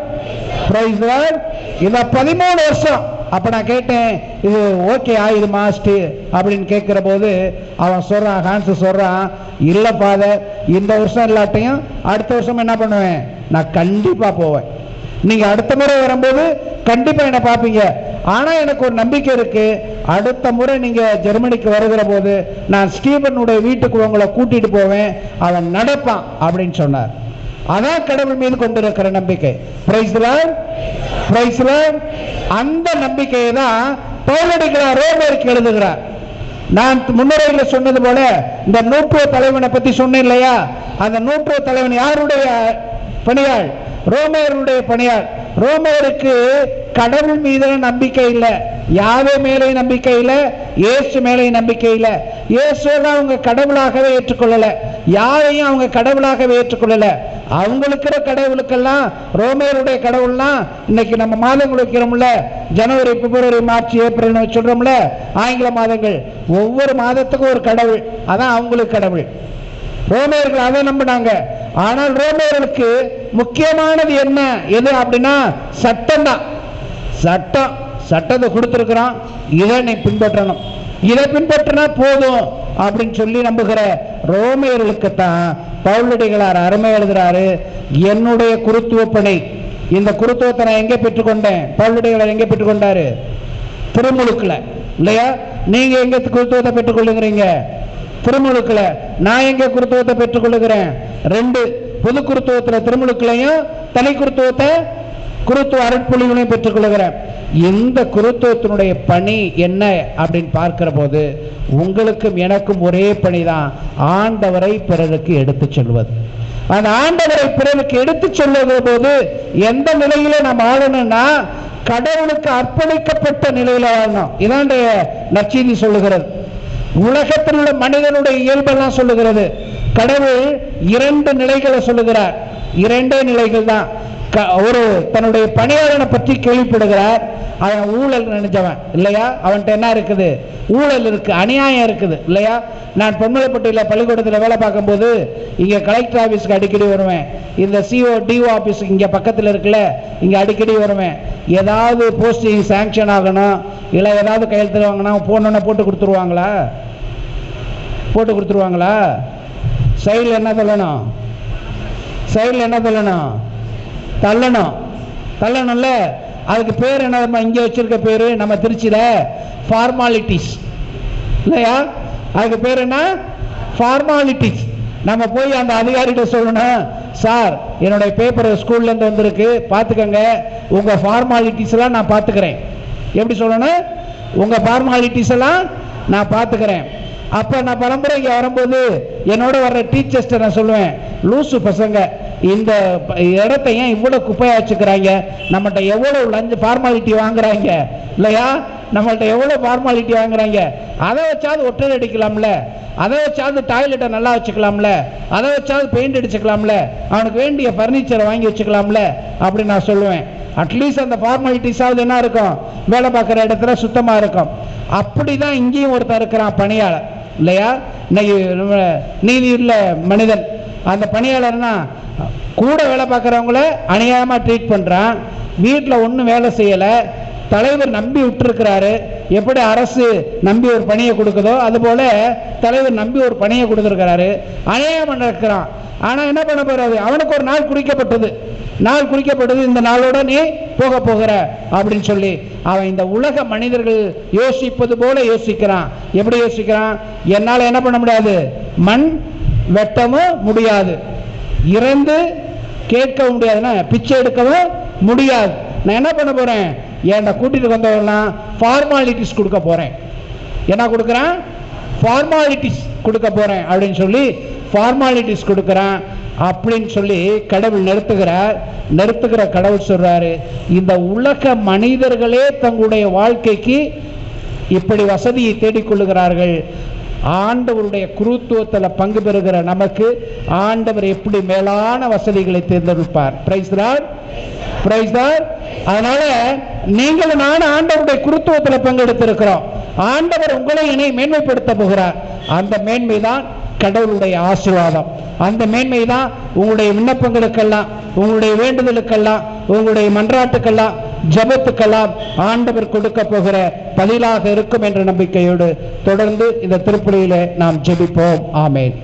praise the lord. இந்த 13 வருஷம். அப்ப நான் கேட்டேன், இது ஓகே ஆயுது மாஸ்டர் அப்படின்னு கேட்கிற போது அவன் சொல்றான், ஹான்ஸ் சொல்றான், இல்ல ஃபாதர், இந்த வருஷம் இல்லாட்டையும் அடுத்த வருஷம் என்ன பண்ணுவேன், நான் கண்டிப்பா போவேன். நீங்க அடுத்த முறை வரும்போது கண்டிப்பா என்ன பார்ப்பீங்க. ஆனா எனக்கு ஒரு நம்பிக்கை இருக்கு, அடுத்த முறை நீங்க ஜெர்மனிக்கு வருகிற போது நான் ஸ்டீபனுடைய வீட்டுக்கு உங்களை கூட்டிட்டு போவேன், அவன் நடப்பான் அப்படின்னு சொன்னார். அதான் கடவுள் மீது கொண்டிருக்கிற நம்பிக்கை. Price the lord, praise the Lord. அந்த நம்பிக்கையை தான் பவுலடிகளார் ரோமருக்கு எழுதுகிறார். நான் முன்னுரையில் சொன்னது போல இந்த நூற்றுவ தலைவனை பத்தி சொன்னேன் இல்லையா, அந்த நூற்றுவ தலைவன் யாருடைய பணியாள்? ரோமேயருடைய பணியாள். ரோமேயருக்கு கடவுள் மீது நம்பிக்கை இல்லை, யாவே மேலே நம்பிக்கை இல்லை, இயேசு மேலே நம்பிக்கை இல்லை. இயேசுவை அவங்க கடவுளாகவே ஏற்றுக்கொள்ளல, யாரையும் அவங்க கடவுளாகவே ஏற்றுக்கொள்ளல. அவங்களுக்கு கடவுளுக்கெல்லாம், ரோமேயருடைய கடவுள்லாம் இன்னைக்கு நம்ம மாதங்கள் வைக்கிறோம்ல, ஜனவரி, பிப்ரவரி, மார்ச், ஏப்ரல் சொல்றோம்ல, ஆங்கில மாதங்கள், ஒவ்வொரு மாதத்துக்கும் ஒரு கடவுள், அதான் அவங்களுக்கு கடவுள். ரோமேயர்கள் அதை நம்பினாங்க. ஆனால் ரோமேயர்களுக்கு முக்கியமானது என்ன, எது அப்படின்னா சட்டம் தான். சட்டம், சட்டத்தை கொடுத்திருக்கிறான், இதை நீ பின்பற்றணும், இதை பின்பற்றினா போதும் அப்படின்னு சொல்லி நம்புகிற ரோமேயர்களுக்கு தான் பவுலடிகளார் அருமை எழுதுறாரு, என்னுடைய குருத்துவ பணி, இந்த குருத்துவத்தை நான் எங்கே பெற்றுக்கொண்டேன்? பவுலடிகளார் எங்கே பெற்றுக்கொண்டாரு? திருமுழுக்குல இல்லையா? நீங்க எங்க குருத்துவத்தை பெற்றுக்கொள்ளுங்கிறீங்க? திருமுழுக்குல. நான் எங்க குருத்துவத்தை பெற்றுக்கொள்ளுகிறேன்? 2 பொது குருத்துவத்தில் திருமுழுக்குலையும் தனி குருத்துவத்தை குருத்துவ அருட்பொழிவுலையும் பெற்றுக்கொள்ளுகிறேன். இந்த குருத்துவத்தினுடைய பணி என்ன அப்படின்னு பார்க்கிற போது உங்களுக்கும் எனக்கும் ஒரே பணிதான், ஆண்டவரை பிறருக்கு எடுத்து சொல்வது. அந்த ஆண்டவரை பிறருக்கு எடுத்து சொல்லுகிற போது எந்த நிலையில நாம் ஆளணும்னா கடவுளுக்கு அர்ப்பணிக்கப்பட்ட நிலையில வாழணும். இதான் நற்செய்தி சொல்லுகிறது. உலகத்தில் உள்ள மனிதனுடைய இயல்பெல்லாம் சொல்லுகிறது. கடவுள் 2 நிலைகளை சொல்லுகிறார். 2 நிலைகள் தான். ஒரு தன்னுடைய பணியாளனை பற்றி கேள்விப்படுகிறார், அவன் ஊழல் நினைச்சவன் இல்லையா, அவன்கிட்ட என்ன இருக்குது? ஊழல் இருக்கு, அநியாயம் இருக்குது இல்லையா. நான் பொன்மலைப்பட்டியில் பள்ளிக்கூடத்தில் வேலை பார்க்கும்போது இங்கே கலெக்டர் ஆஃபீஸுக்கு அடிக்கடி வருவேன், இந்த சிஓ டிஓ ஆஃபீஸ் இங்கே பக்கத்தில் இருக்குல்ல, இங்கே அடிக்கடி வருவேன். ஏதாவது போஸ்டிங் சாங்ஷன் ஆகணும், இல்லை ஏதாவது கையெழுத்து வாங்கினா போனோன்னே போட்டு கொடுத்துருவாங்களா? போட்டு கொடுத்துருவாங்களா? சைடில் என்ன சொல்லணும்? சைடில் என்ன சொல்லணும்? தள்ளணும். தள்ளணும்ல, அதுக்கு பேர் என்ன? இங்கே வச்சிருக்க பேரு நம்ம திருச்சியில் ஃபார்மாலிட்டிஸ் இல்லையா? அதுக்கு பேர் என்ன? ஃபார்மாலிட்டிஸ். நம்ம போய் அந்த அதிகாரிகிட்ட சொல்லணும், சார் என்னுடைய பேப்பர் ஸ்கூல்லேருந்து வந்திருக்கு, பார்த்துக்கங்க, உங்கள் ஃபார்மாலிட்டிஸ் எல்லாம் நான் பார்த்துக்கிறேன். எப்படி சொல்லணும்? உங்கள் ஃபார்மாலிட்டிஸ் எல்லாம் நான் பார்த்துக்கிறேன். அப்போ நான் பரம்பரை இங்கே வரும்போது என்னோட வர்ற டீச்சர்ஸ்ட்டை நான் சொல்லுவேன், லூசு பசங்க, இந்த இடத்த ஏன் இவ்வளோ குப்பையா வச்சுக்கிறாங்க, நம்மகிட்ட எவ்வளோ ஃபார்மாலிட்டி வாங்குறாங்க இல்லையா, நம்மள்ட்ட எவ்வளோ ஃபார்மாலிட்டி வாங்குறாங்க, அதை வச்சாவது ஒட்டடை அடிக்கலாம்ல, அதை வச்சாவது டாய்லெட்டை நல்லா வச்சுக்கலாம்ல, அதை வச்சாவது பெயிண்ட் அடிச்சுக்கலாம்ல, அவனுக்கு வேண்டிய ஃபர்னிச்சரை வாங்கி வச்சுக்கலாம்ல அப்படின்னு நான் சொல்லுவேன். அட்லீஸ்ட் அந்த ஃபார்மாலிட்டிஸாவது என்ன இருக்கும், வேலை பார்க்குற இடத்துல சுத்தமாக இருக்கும். அப்படி தான் இங்கேயும் ஒருத்தர் இருக்கிறான் பணியாளர் இல்லையா, இன்னைக்கு நீதி உள்ள மனிதன். அந்த பணியாளர்னா கூட வேலை பார்க்குறவங்கள அநியாயமாக ட்ரீட் பண்ணுறான், வீட்டில் ஒன்றும் வேலை செய்யலை, தலைவர் நம்பி விட்டுருக்கிறாரு. எப்படி அரசு நம்பி ஒரு பணியை கொடுக்குதோ அதுபோல தலைவர் நம்பி ஒரு பணியை கொடுத்துருக்கிறாரு, அநியாயம் பண்ணிருக்கிறான். ஆனால் என்ன பண்ண போறாரு, அவனுக்கு ஒரு நாள் குறிக்கப்பட்டது, இந்த நாளோட நீ போக போகிற அப்படின்னு சொல்லி அவன் இந்த உலக மனிதர்கள் யோசிப்பது போல யோசிக்கிறான். எப்படி யோசிக்கிறான், என்னால் என்ன பண்ண முடியாது, மண் வெட்டவும் முடியாது, இறந்து கேட்கவும் முடியாதுன்னா பிச்சை எடுக்கவும் முடியாது, நான் என்ன பண்ண போறேன், என்னை கூட்டிட்டு வந்தவங்களாம் ஃபார்மாலிட்டிஸ் கொடுக்க போறேன், என்ன கொடுக்குறான், ஃபார்மாலிட்டிஸ் கொடுக்க போறேன் அப்படின்னு சொல்லி ஃபார்மாலிட்டிஸ் கொடுக்குறான் அப்படின்னு சொல்லி கடவுள் நிறுத்துகிற கடவுள் சொல்றாரு, இந்த உலக மனிதர்களே தங்களுடைய வாழ்க்கைக்கு இப்படி வசதியை தேடிக்கொள்ளுகிறார்கள். ஆண்டவருடைய குருத்துவத்தில் பங்கு பெறுகிற நமக்கு ஆண்டவர் எப்படி மேலான வசதிகளை தேர்ந்தெடுப்பார். Praise lord, praise lord. அதனால நீங்களும் நானும் ஆண்டவருடைய குருத்துவத்தில் பங்கெடுத்திருக்கிறோம். ஆண்டவர் உங்களை இணை மேன்மைப்படுத்த போகிறார். அந்த மேன்மைதான் கடவுளுடைய ஆசீர்வாதம். அந்த மேன்மை தான் உங்களுடைய விண்ணப்பங்களுக்கெல்லாம், உங்களுடைய வேண்டுதலுக்கெல்லாம், உங்களுடைய மன்றாட்டுக்கெல்லாம், ஜபத்துக்கெல்லாம் ஆண்டவர் கொடுக்க போகிற பதிலாக இருக்கும் என்ற நம்பிக்கையோடு தொடர்ந்து இந்த திருப்பலியிலே நாம் ஜெபிப்போம். ஆமென்.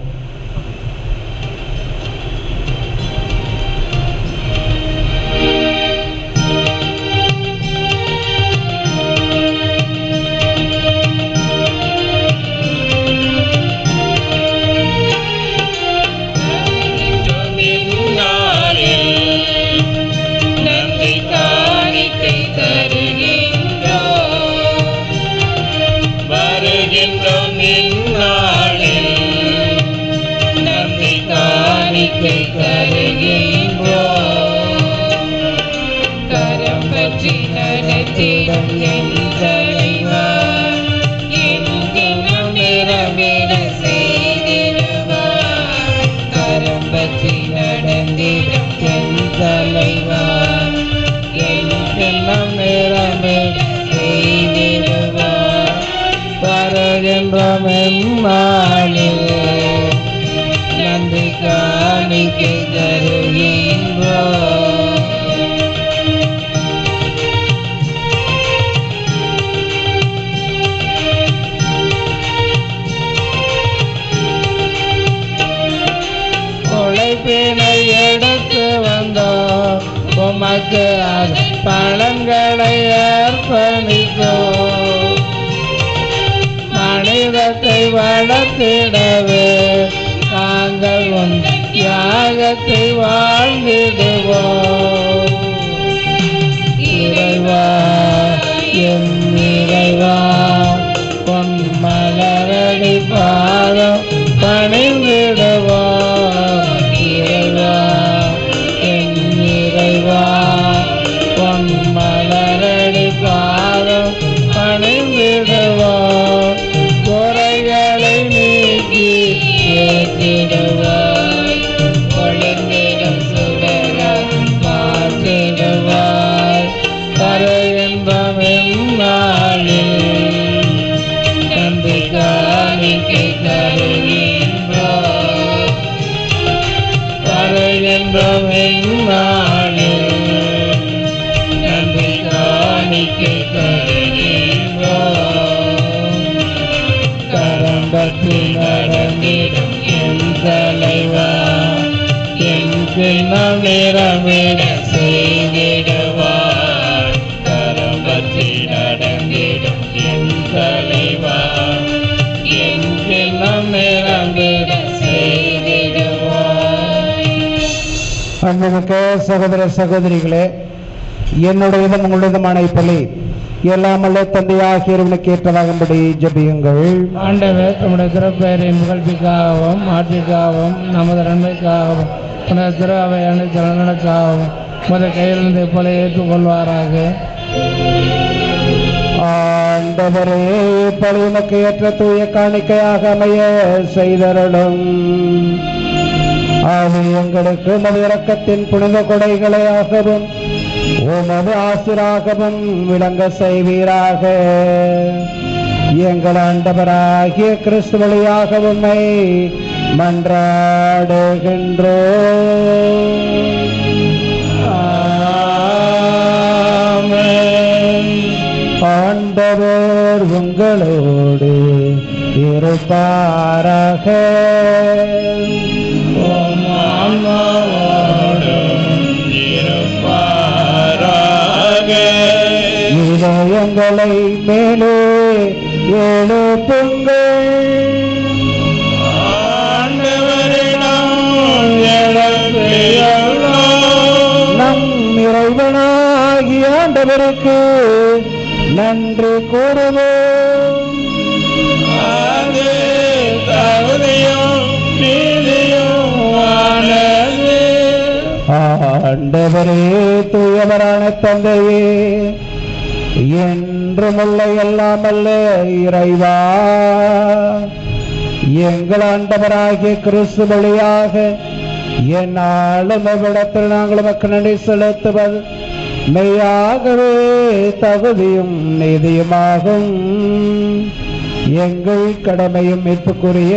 கரம் பற்றி நடத்திடும் என் தலைவர், எங்கெங்கும் நிறமிட செய்திடுவார். கரம் பற்றி நடந்திடும் என் தலைவர், எங்கெங்கும் நிறமிட செய்திடுவார். வருகின்ற மெம்மாளில் நன்றி காணிக்கை தருகின்றோம். உழைப்பினை எடுத்து வந்தோம், உமக்கு அது பலன்களை அர்ப்பணித்தோம். மனிதத்தை வளர்த்திடவே நாங்கள் உன் தியாகத்தை வாழ்ந்திடுவோம். இறைவா, என் இறைவா, பொன் மலரடி பாதம் பணிந்திடுவோம். இறைவா, என் இறைவா, பொன் மலரடி பாதம் பணிந்திடுவோம். குறைகளை நீக்கி ஏற்றிடுவாய், ஒளிந்திடும் சுடராய் மாற்றிடுவாய். கரைகின்ற மென்னாளில் நன்றி காணிக்கை தருகின்றோம். கரைகின்ற மென்னாளில் நன்றி காணிக்கை தருகின்றோம். கரம் பற்றி நடந்திடும் என் தலைவா, என் பின்னம் நிறமிட செய்திடுவார். கரம் பற்றி நடந்திடும் என் தலைவா, என் பின்னம் நிறமிட செய்திடுவார். அன்புமிக்க சகோதர சகோதரிகளே, என்னுடையதும் உங்களுடையதுமான இப்பலி எல்லாம் அல்ல தந்தையாகிய இறைவனுக்கு ஏற்றதாகும்படி ஜெபியுங்கள். ஆண்டவர் தம்முடைய திருப்பெயரின் புகழ்ச்சிக்காகவும் ஆட்சிக்காகவும் நமது நன்மைக்காகவும் உனது திரு அவை அனைத்து நலனுக்காகவும் உமது கையிலிருந்து இப்போல ஏற்றுக்கொள்வாராக. ஆண்டவரே, இப்பொழுது உமக்கு ஏற்ற தூய காணிக்கையாக அமைய செய்தருளும். அது எங்களுக்கு உமது இரக்கத்தின் புனித கொடைகளையாகவும் உமது ஆசிராகவும் விளங்க செய்வீராக. எங்கள் ஆண்டவராகிய கிறிஸ்து வழியாக உம்மை மன்றாடுகின்றோம். ஆண்டவர் உங்களோடு இருப்பாராக. இதயங்களை மேலே எழுப்புங்கள். நம் இறைவனாகிய ஆண்டவருக்கு நன்றி கூறுவோம். ஆண்டவரே, தூயவரான தந்தையே, என்றுமுள்ள எல்லாம் அல்ல இறைவா, எங்கள் ஆண்டவராகிய கிறிஸ்து வழியாக என்னாலும் இவ்விடத்தில் நாங்கள் உமக்கு நன்றி செலுத்துவது மெய்யாகவே தகுதியும் நீதியுமாகும். எங்கள் கடமையும் மீட்புக்குரிய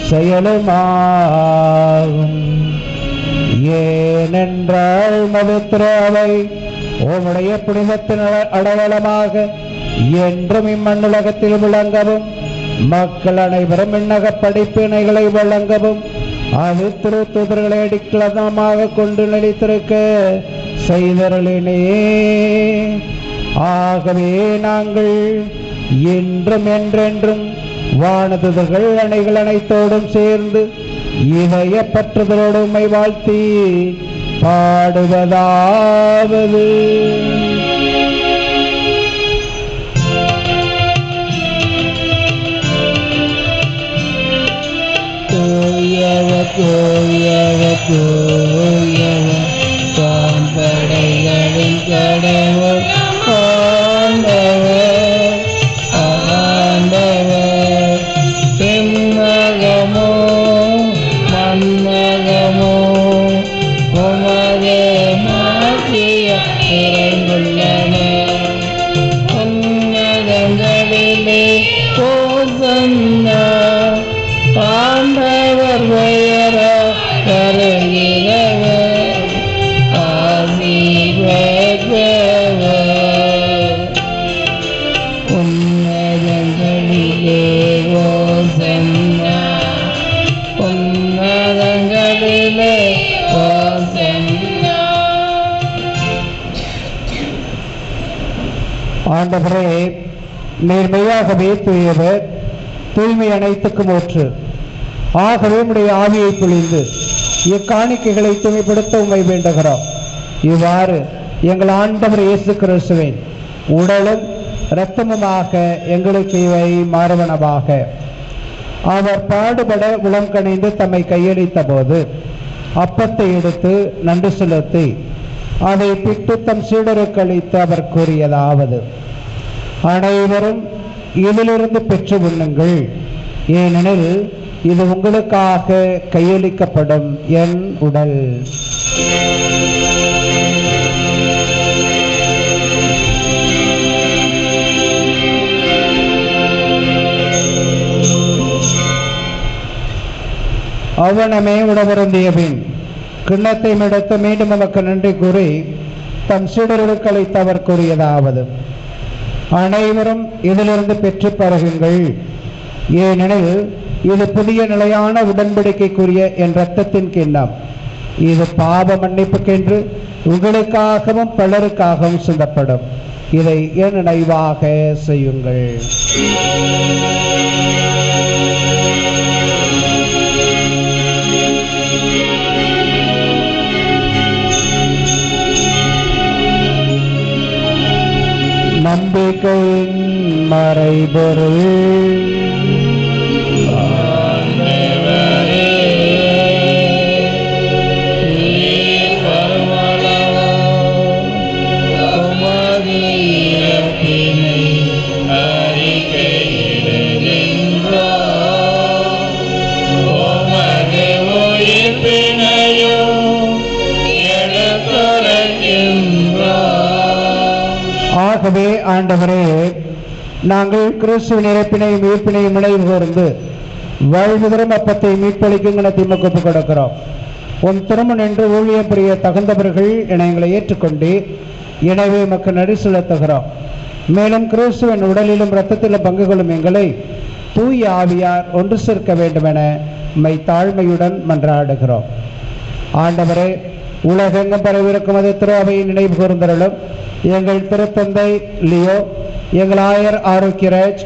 செயலுமாகும். ஏனென்றால் மதுத்திராவை உம்முடைய புனிதத்தின் அடையாளமாக என்றும் இம்மண்ணுலகத்தில் விளங்கவும், மக்கள் அனைவரும் விண்ணக படிப்பினைகளை வழங்கவும், அது திருத்தூதர்களை அடிக்கலமாக கொண்டு நிலைத்திருக்க செய்தருளினே. ஆகவே நாங்கள் என்றும் என்றென்றும் வானதுதர்கள் அணைகள் அனைத்தோடும் சேர்ந்து இதய பற்றுதலோடு உம்மை வாழ்த்தி பாடுவதாவது: படைகளின் கடவுள் ஆண்டவர், ஆண்டவர். பின்னகமோ மன்னகமோ உமது மாற்றிய இறைந்துள்ளன. உன்னதங்களிலே ஓசன்னா, ஆண்டவர் பெயர வருகிறவர், ஆசி பெற்றவர். உன்னதங்களிலே ஓசன்னா, உன்னதங்களிலே ஓசன்னா. ஆண்டவரே, நீர் மெய்யாகவே தூயவர், தூய்மை அனைத்துக்கும் ஊற்று. ஆகவே உம்முடைய ஆவியை பொழிந்து இக்காணிக்கைகளை தூய்மைப்படுத்த உம்மை வேண்டுகிறோம். இவ்வாறு எங்கள் ஆண்டவர் இயேசு கிறிஸ்துவின் உடலும் இரத்தமுமாக எங்களுக்கு இவை மாறுவனவாக. அவர் பாடுபட உளம் கணிந்து தம்மை கையளித்த போது அப்பத்தை எடுத்து நன்றி செலுத்தி அதை பிட்டு தம் சீடருக்கு அளித்து அவர் கூறியதாவது: அனைவரும் இதிலிருந்து பெற்று உண்ணுங்கள், ஏனெனில் இது உங்களுக்காக கையளிக்கப்படும் என் உடல். அவனமே உணவருந்திய பின் கிண்ணத்தை எடுத்து மீண்டும் நமக்கு நன்றி கூறி தம் சீடர்களுக்கு அளித்து அவர் கூறியதாவது: அனைவரும் இதிலிருந்து பெற்று பருகுங்கள், ஏனெனில் இது புதிய நிலையான உடன்படிக்கைக்குரிய என் இரத்தத்தின் கிண்ணம். இது பாவ மன்னிப்புக்கென்று உங்களுக்காகவும் பலருக்காகவும் சிந்தப்படும். இதை என் நினைவாக செய்யுங்கள். நம்பிக்கையின் மறைபொருள். ஆகவே ஆண்டவரே, நாங்கள் கிறிஸ்துவின் இறப்பினையும் உயிர்ப்பினையும் நினைவு கூர்ந்து வாழ்வுதரும் அப்பத்தை மீட்பளிக்கும் கணத்தை ஒப்புக் கொடுக்கிறோம். உன் திருமணம் என்று ஊழியம் புரிய தகுந்தவர்கள் என எங்களை ஏற்றுக்கொண்டு எனவே மக்கள் நடி செலுத்துகிறோம். மேலும் கிறிஸ்துவின் உடலிலும் இரத்தத்திலும் பங்கு கொள்ளும் எங்களை தூய ஆவியார் ஒன்று சேர்க்க வேண்டும் என மை தாழ்மையுடன் மன்றாடுகிறோம். ஆண்டவரே, உலகெங்கும் பரவிருக்கும் அது திரு அவையை நினைவு கூர்ந்தருளும். எங்கள் திருத்தந்தை லியோ, எங்கள் ஆயர் ஆரோக்கியராஜ்,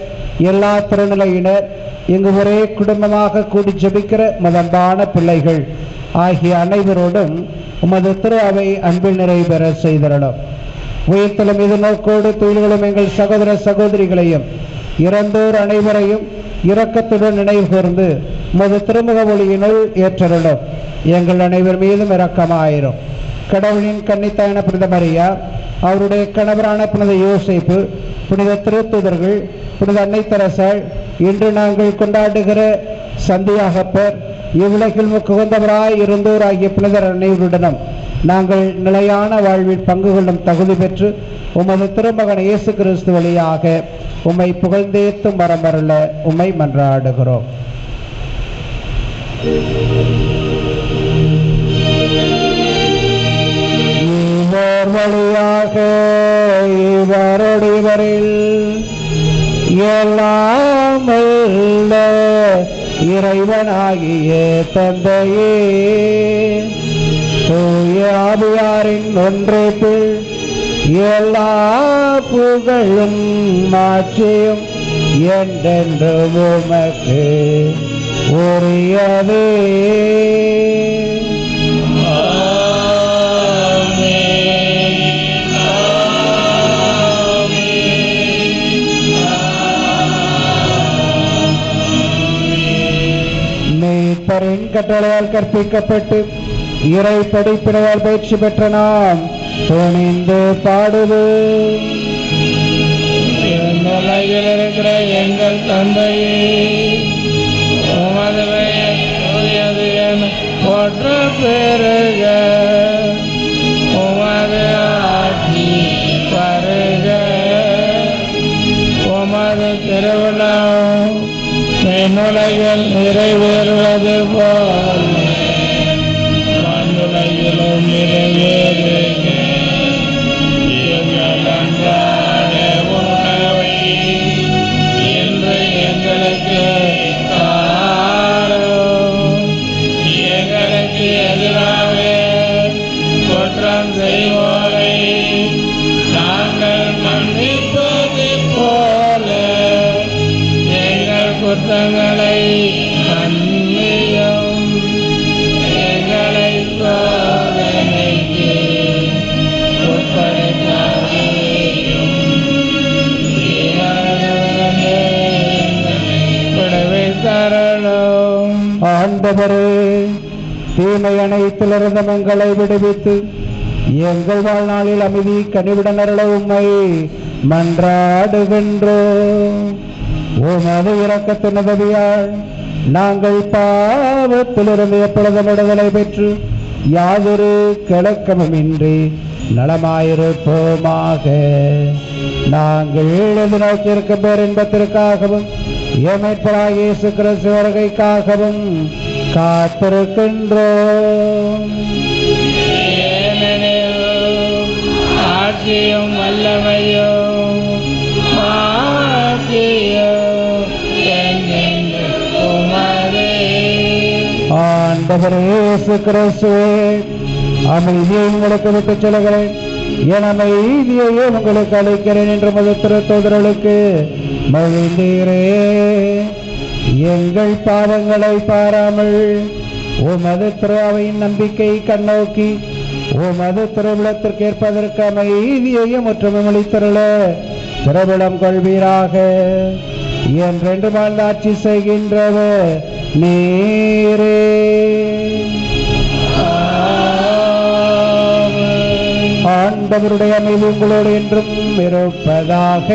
எல்லா திருநிலையினர், இங்கு ஒரே குடும்பமாக கூடி ஜெபிக்கிற மதம்பான பிள்ளைகள் ஆகிய அனைவரோடும் உமது திரு அவை அன்பில் நிறைவு பெற செய்தருளும். உயிர்த்தலும் இது நோக்கோடு தொழில்களும் எங்கள் சகோதர சகோதரிகளையும் இறந்தோர் அனைவரையும் இரக்கத்துடன் நினைவு கூர்ந்து உமது திருமுக ஒளியினுள் ஏற்றருளும். எங்கள் அனைவர் மீதும் இரக்கமாயிரும். கடவுளின் கன்னித்தான புனித மரியா, அவருடைய கணவரான புனித யோசேப்பு, புனித திருத்தூதர்கள், புனித அன்னை தெரசாள், இன்று நாங்கள் கொண்டாடுகிற சந்தியாகப்பர், இவ்வுலகில் உகந்தவராய் இருந்தோர் ஆகிய புனிதர் அனைவருடனும் நாங்கள் நிலையான வாழ்வில் பங்கு கொள்ளும் தகுதி பெற்று உமது திருமகன் இயேசு கிறிஸ்து வழியாக உம்மை புகழ்ந்தேத்தும் வரமருள உம்மை மன்றாடுகிறோம். இவர் வழியாக இவரொடிவரில் எல்லாம் இறைவனாகிய தந்தையே, தூய ஆவியாரின் ஒன்றிப்பில் எல்லா புகழும் மாட்சியும் என்றென்றும் உமக்கு உரியதே. மீட்பரின் கட்டளையால் கற்பிக்கப்பட்டு இறை படிப்பினையால் பயிற்சி பெற்ற நாம் துணிந்து பாடுது. உலகில் இருக்கிற எங்கள் தந்தையே, உமது பெயர் தூயது என போற்ற பெறுக. உமது ஆட்சி வருக. உமது திருவிழம் விண்ணுலகில் நிறைவேறுவது போல் மண்ணுலகிலும் நிறைவேறுக. எங்கள் அன்றாட உணவை இன்று எங்களுக்கு தாரும். எங்களுக்கு எதிராக குற்றம் செய்வோரை நாங்கள் மன்னிப்பது போல எங்கள் குற்றங்களை மன்னியும். எங்களை சோதனைக்கு உட்படுத்தாதேயும். விடுவித்தருளும். ஆண்டவரே, தீமை அனைத்திலிருந்து எங்களை விடுவித்து எங்கள் வாழ்நாளில் அமைதி கனிவுடன் அருள உம்மை மன்றாடுகின்றோம். உமது இரக்கத்தின் உதவியால் நாங்கள் பாவத்திலிருந்து எப்பொழுதும் விடுதலை பெற்று யாதொரு கலக்கமுமின்றி நலமாயிருப்போமாக. நாங்கள் எதிர்நோக்கியிருக்கும் பேரின்பத்திற்காகவும் எமேற்பராக இயேசு கிறிஸ்து வருகைக்காகவும் காத்திருக்கின்றோம். ஏனெனில் ஆட்சியும் வல்லமையும் மாட்சியும் என்றென்றும் உமதே. ஆண்டவரே இயேசு கிறிஸ்துவே, அமைதியை உங்களுக்கு விட்டுச் செல்கிறேன், என் அமைதியையே உங்களுக்கு அளிக்கிறேன் என்று உமது திருத்தூதர்களுக்கு மொழிந்தீரே. எங்கள் பாவங்களை பாராமல் உமது திரு அவையின் நம்பிக்கை கண்ணோக்கி உமது திருவிழத்திற்கு ஏற்பதற்கு அமைதியையும் ஒற்றுமையும் அளித்தருள திருவிழம் கொள்வீராக. என்றென்று வாழ்ந்து ஆட்சி செய்கின்றவர் நீரே. ஆண்டவருடைய அமைதி உங்களோடு என்றும் இருப்பதாக.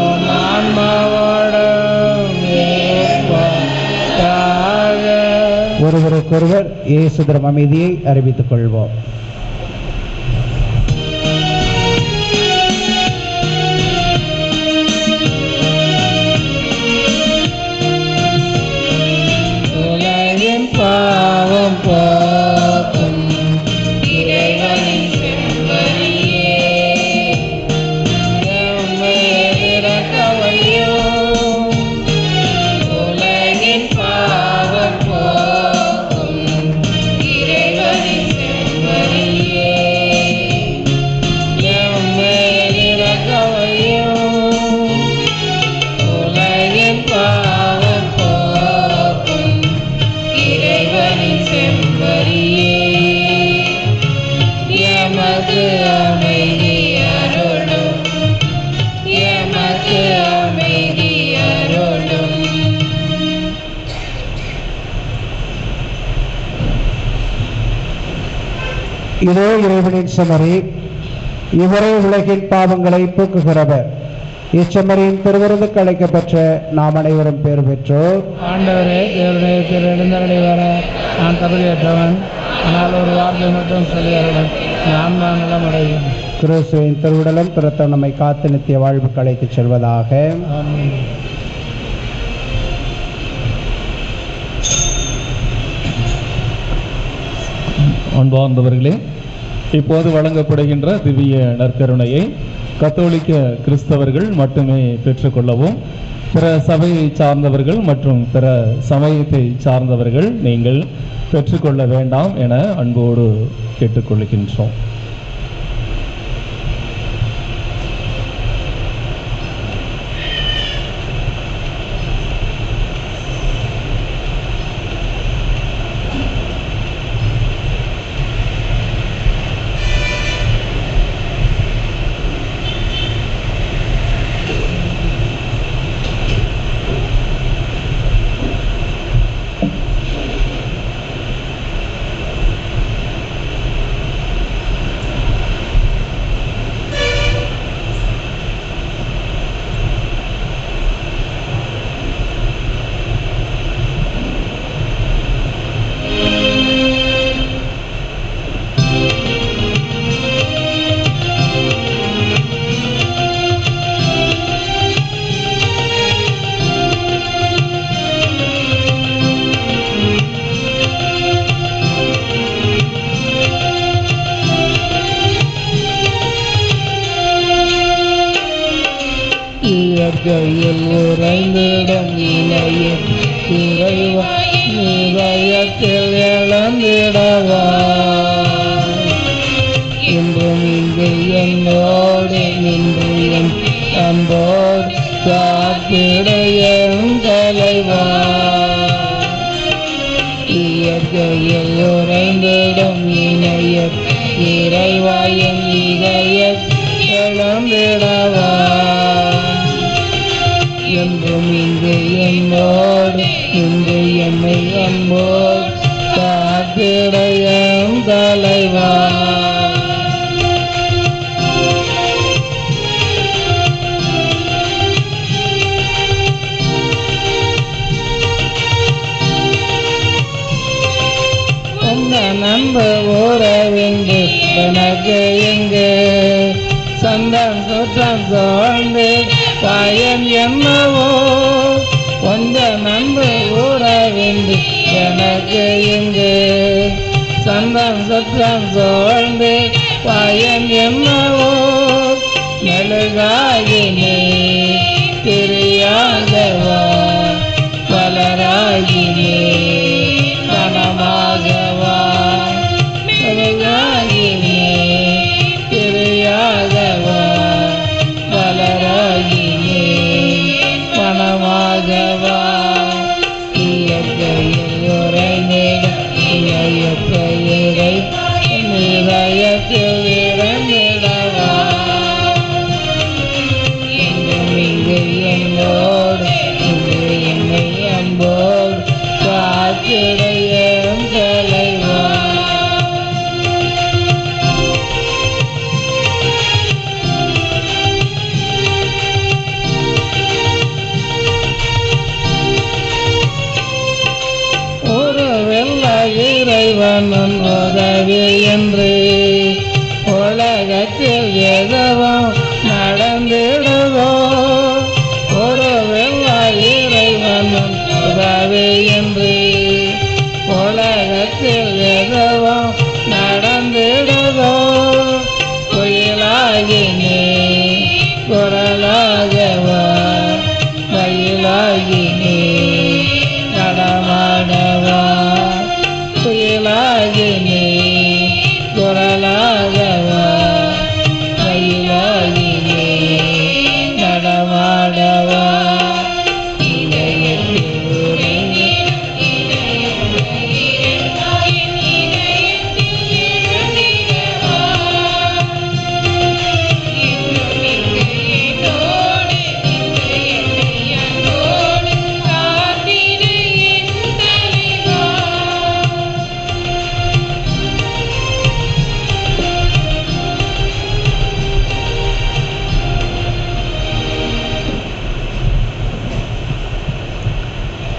உம் ஆன்மாவோடும் இருப்பதாக. ஒருவருக்கொருவர் இயேசுதரம் அமைதியை அறிவித்துக் கொள்வோம். இதோ இறைவனின் செம்மறி, இவரே உலகின் பாவங்களை போக்குகிறவர். இச்செம்மறியின் பெருவிருந்துக்கு அழைக்கப்பெற்ற நாம் அனைவரும் பேர் பெற்றோர். ஆண்டவரே, தேவனுடைய திரு எழுந்தருளி வர நான் தகுதியற்றவன், ஆனால் ஒரு வார்த்தை மட்டும் சொல்லியருடன் நான் நலமடைவேன். கிறிஸ்துவின் திருவுடலும் திருத்தம் நம்மை காத்து நித்திய வாழ்வுக்கு அழைத்துச் செல்வதாக. ஆமென். அன்பார்ந்தவர்களே, இப்போது வழங்கப்படுகின்ற திவ்ய நற்கருணையை கத்தோலிக்க கிறிஸ்தவர்கள் மட்டுமே பெற்றுக்கொள்ளவும், பிற சபையை சார்ந்தவர்கள் மற்றும் பிற சமயத்தை சார்ந்தவர்கள் நீங்கள் பெற்றுக்கொள்ள வேண்டாம் என அன்போடு கேட்டுக்கொள்கின்றோம். இயற்கையில் உறைந்திடும் இணையில் இறைவா இதயத்தில் இழந்திடவா. இன்றும் இங்கு என்னோடு நின்று என் அன்போடு காத்திட என் தலைவா. இயற்கையில் உறைந்திடும் இணையில் இறைவா என் இதயத்தில் இழந்திடவா. என்றும் இங்கு என்னோடு இன்று என்னை அன்போடு காத்திட என் தலைவா. உந்த நண்பு உறவின்று எனக்கு எங்கு சொந்தம் சுற்றம் சோழ்ந்து பயன் என்னவோ. உந்த நண்பு உறவின்று எனக்கு எங்கு சொந்தம் சுற்றம் சோழ்ந்து பயன் என்னவோ. மெழுகாகினே தெரியாதவா, பலராகினே கனமாகவா. மெழுகாகினே தெரியாதவா, பலராகினே பணமாகவா. இயற்கையில் உறைந்திட இணையற்ற இறை இதயத்தில் இறந்திடவா. என்றும் இங்கு என்னோடு இங்கு என்னை அன்போடு காத்திட என் தலைவா. ஒரு வெள்ள இறைவனும் உதவி என்று உலகத்தில் எதுவும் நடந்திடுவோ. ஒரு வெள்ள இறைவனும் உதவி என்று உலகத்தில் எதுவும் நடந்திடுவோ. குயிலாகினே குரலாகவா, மயிலாகினே நடமாடவா. குயிலாகினே குரலாகவா, மயிலாகினே நடமாடவா. இதயத்தில் உறைந்து